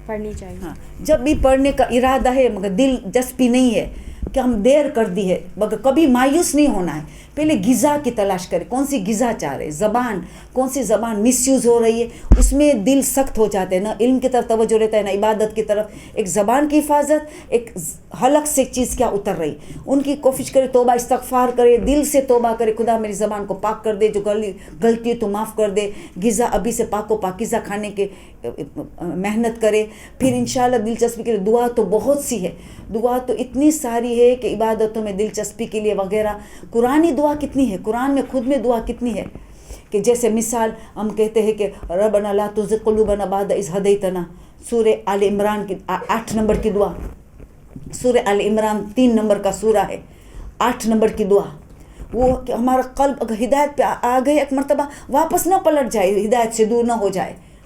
پڑھنی چاہیے؟ ہاں, جب بھی پڑھنے کا ارادہ ہے مگر دلچسپی نہیں ہے کہ ہم دیر کر دی ہے, مگر کبھی مایوس نہیں ہونا ہے. پہلے غذا کی تلاش کرے, کون سی غذا چاہ رہے, زبان, کون سی زبان مس یوز ہو رہی ہے, اس میں دل سخت ہو جاتے ہیں, نہ علم کی طرف توجہ رہتا ہے نہ عبادت کی طرف. ایک زبان کی حفاظت, ایک حلق سے ایک چیز کیا اتر رہی, ان کی کوشش کرے, توبہ استغفار کرے, دل سے توبہ کرے, خدا میری زبان کو پاک کر دے, جو غلطی ہے تو معاف کر دے. غذا ابھی سے پاک و پاکیزہ کھانے کے محنت کرے. پھر انشاءاللہ دلچسپی کے لیے دعا تو بہت سی ہے, دعا تو اتنی ساری ہے کہ عبادتوں میں دلچسپی کے لیے وغیرہ. قرآنی دعا کتنی ہے, قرآن میں خود میں دعا کتنی ہے, کہ جیسے مثال ہم کہتے ہیں کہ ربنا لا تزغ قلوبنا بعد اذ ہدیتنا, سورہ آل عمران کی 8 نمبر کی دعا, سورہ آل عمران 3 نمبر کا سورہ ہے, 8 نمبر کی دعا. وہ کہ ہمارا قلب اگر ہدایت پہ آ گئے, ایک مرتبہ واپس نہ پلٹ جائے, ہدایت سے دور نہ ہو جائے,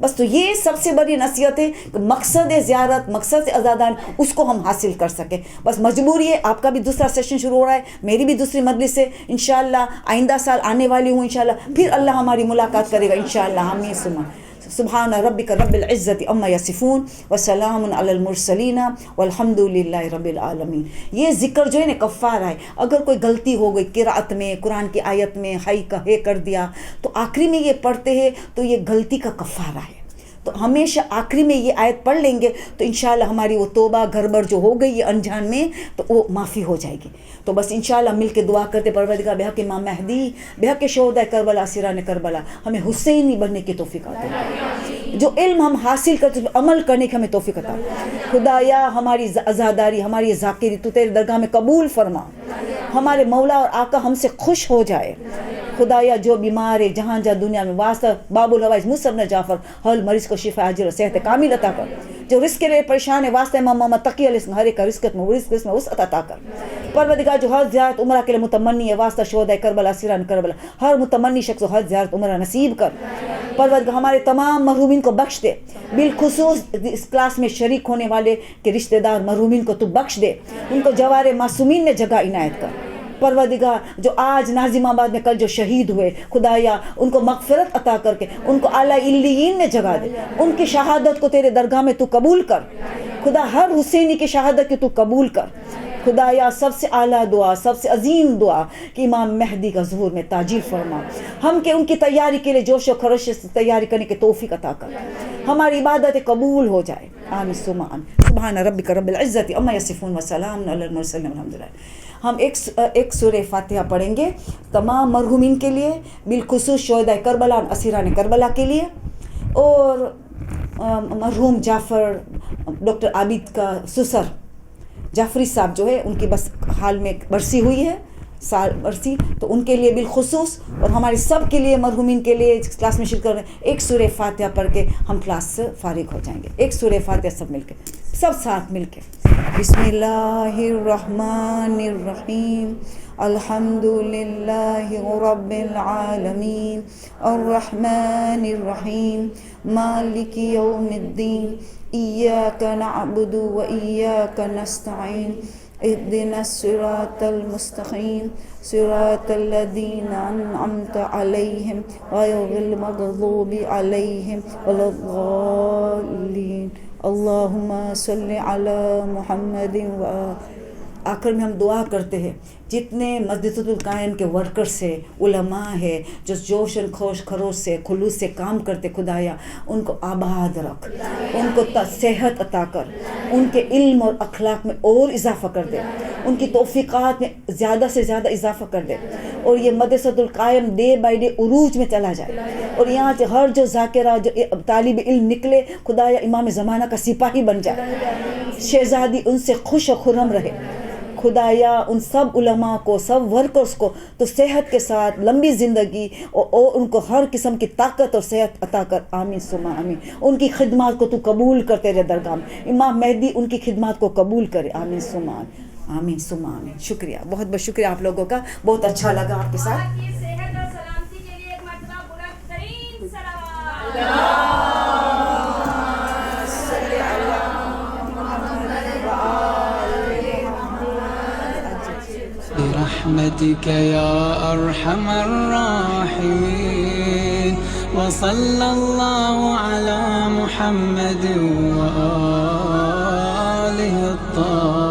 بس تو یہ سب سے بڑی نصیحت ہے کہ مقصد زیارت، مقصد عزادان اس کو ہم حاصل کر سکیں. بس مجبوری ہے. آپ کا بھی دوسرا سیشن شروع ہو رہا ہے، میری بھی دوسری مجلس ہے انشاءاللہ، آئندہ سال آنے والی ہوں انشاءاللہ، پھر اللہ ہماری ملاقات کرے گا انشاءاللہ. آمین. سبحان ربک رب العزت عما یصفون وسلام علی المرسلین والحمد للہ رب العالمین. یہ ذکر جو ہے نا کفارہ ہے. اگر کوئی غلطی ہو گئی قرأت میں، قرآن کی آیت میں ہائی کا ہے کر دیا، تو آخری میں یہ پڑھتے ہیں تو یہ غلطی کا کفارہ ہے. تو ہمیشہ آخری میں یہ آیت پڑھ لیں گے تو انشاءاللہ ہماری وہ توبہ گڑبڑ جو ہو گئی ہے انجان میں تو وہ معافی ہو جائے گی. تو بس انشاءاللہ مل کے دعا کرتے پروردگار بحق امام مہدی، بحق شہداء کربلا، اسیران کربلا، ہمیں حسینی بننے کی توفیق عطا فرما. جو علم ہم حاصل کرتے عمل کرنے کی ہمیں توفیق عطا فرما. خدایا ہماری عزاداری، ہماری ذاکری تو تیرے درگاہ میں قبول فرما. ہمارے مولا اور آقا ہم سے خوش ہو جائے. خدایا جو بیمار ہے جہاں جہاں دنیا میں واسطہ باب الحوائج مصعب نے جعفر ہر مریض کو شفا عاجل اور صحت کامل عطا کر. جو رزق کے لیے پریشان ہے واسطہ امام محمد تقی علیہ السلام ہر ایک رزق میں وسعت عطا کر. پروردگار جو ہر زیارت عمرہ کے لیے متمنی ہے واسطہ شہداء کربلا، اسیران کربلا، ہر متمنی شخص کو ہر زیارت عمرہ نصیب کر. پروردگار ہمارے تمام محرومین کو بخش دے، بالخصوص اس کلاس میں شریک ہونے والے کے رشتہ دار محرومین کو تو بخش دے، ان کو جوار معصومین میں جگہ عنایت کر. پروردگار جو آج ناظم آباد میں کل جو شہید ہوئے خدایا ان کو مغفرت عطا کر کے ان کو اعلیٰ علیین میں جگہ دے. ان کی شہادت کو تیرے درگاہ میں تو قبول کر. خدا ہر حسینی کی شہادت کی تو قبول کر. خدایا سب سے اعلیٰ دعا، سب سے عظیم دعا کہ امام مہدی کا ظہور میں تاجیل فرما. ہم کے ان کی تیاری کے لیے جوش و خروش سے تیاری کرنے کی توفیق عطا کر. ہماری عبادت قبول ہو جائے. آمین ثم آمین. سبحان ربک رب العزت عما یصفون وسلام علی المرسلین والحمد للہ. ہم ایک سورہ فاتحہ پڑھیں گے تمام مرحومین کے لیے، بالخصوص شہداء کربلا اور اسیران کربلا کے لیے، اور مرحوم جعفر ڈاکٹر عابد کا سسر جعفری صاحب جو ہے ان کی بس حال میں برسی ہوئی ہے، سال برسی، تو ان کے لیے بالخصوص اور ہمارے سب کے لیے مرحومین کے لیے کلاس میں شرکت کر رہے ہیں. ایک سورہ فاتحہ پڑھ کے ہم کلاس سے فارغ ہو جائیں گے. ایک سورہ فاتحہ سب مل کے، سب ساتھ مل کے. بسم اللہ الرحمن الرحیم. الحمد للہ رب العالمین الرحمن الرحیم مالک یوم الدین ایاک نعبد و ایاک نستعین اهدنا الصراط المستقیم صراط الذین انعمت علیہم غیر المغضوب علیہم ولا الضالین. اللہم صلی علی محمد. آخر میں ہم دعا کرتے ہیں جتنے مسجد القائم کے ورکرز ہے، علماء ہے جو جوش خروش سے خلوص سے کام کرتے، خدایا ان کو آباد رکھ، ان کو صحت عطا کر، ان کے علم اور اخلاق میں اور اضافہ کر دے، ان کی توفیقات میں زیادہ سے زیادہ اضافہ کر دے، اور یہ مدرسۃ القائم ڈے بائی ڈے عروج میں چلا جائے، اور یہاں سے ہر جو ذاکرہ جو طالب علم نکلے خدایا امام زمانہ کا سپاہی بن جائے، شہزادی ان سے خوش و خرم رہے. خدایا ان سب علماء کو، سب ورکرز کو تو صحت کے ساتھ لمبی زندگی اور ان کو ہر قسم کی طاقت اور صحت عطا کر. آمین ثم آمین. ان کی خدمات کو تو قبول کرتے رہے درگاہ میں. امام مہدی ان کی خدمات کو قبول کرے. آمین ثم آمین. آمین ثم آمین. شکریہ، بہت بہت شکریہ آپ لوگوں کا، بہت اچھا لگا آپ کے ساتھ. صحت اور سلامتی کے لیے ایک مرتبہ بلند ترین صلوات. برحمتك يا أرحم الراحمين وصلى الله على محمد وآله الطاهرين.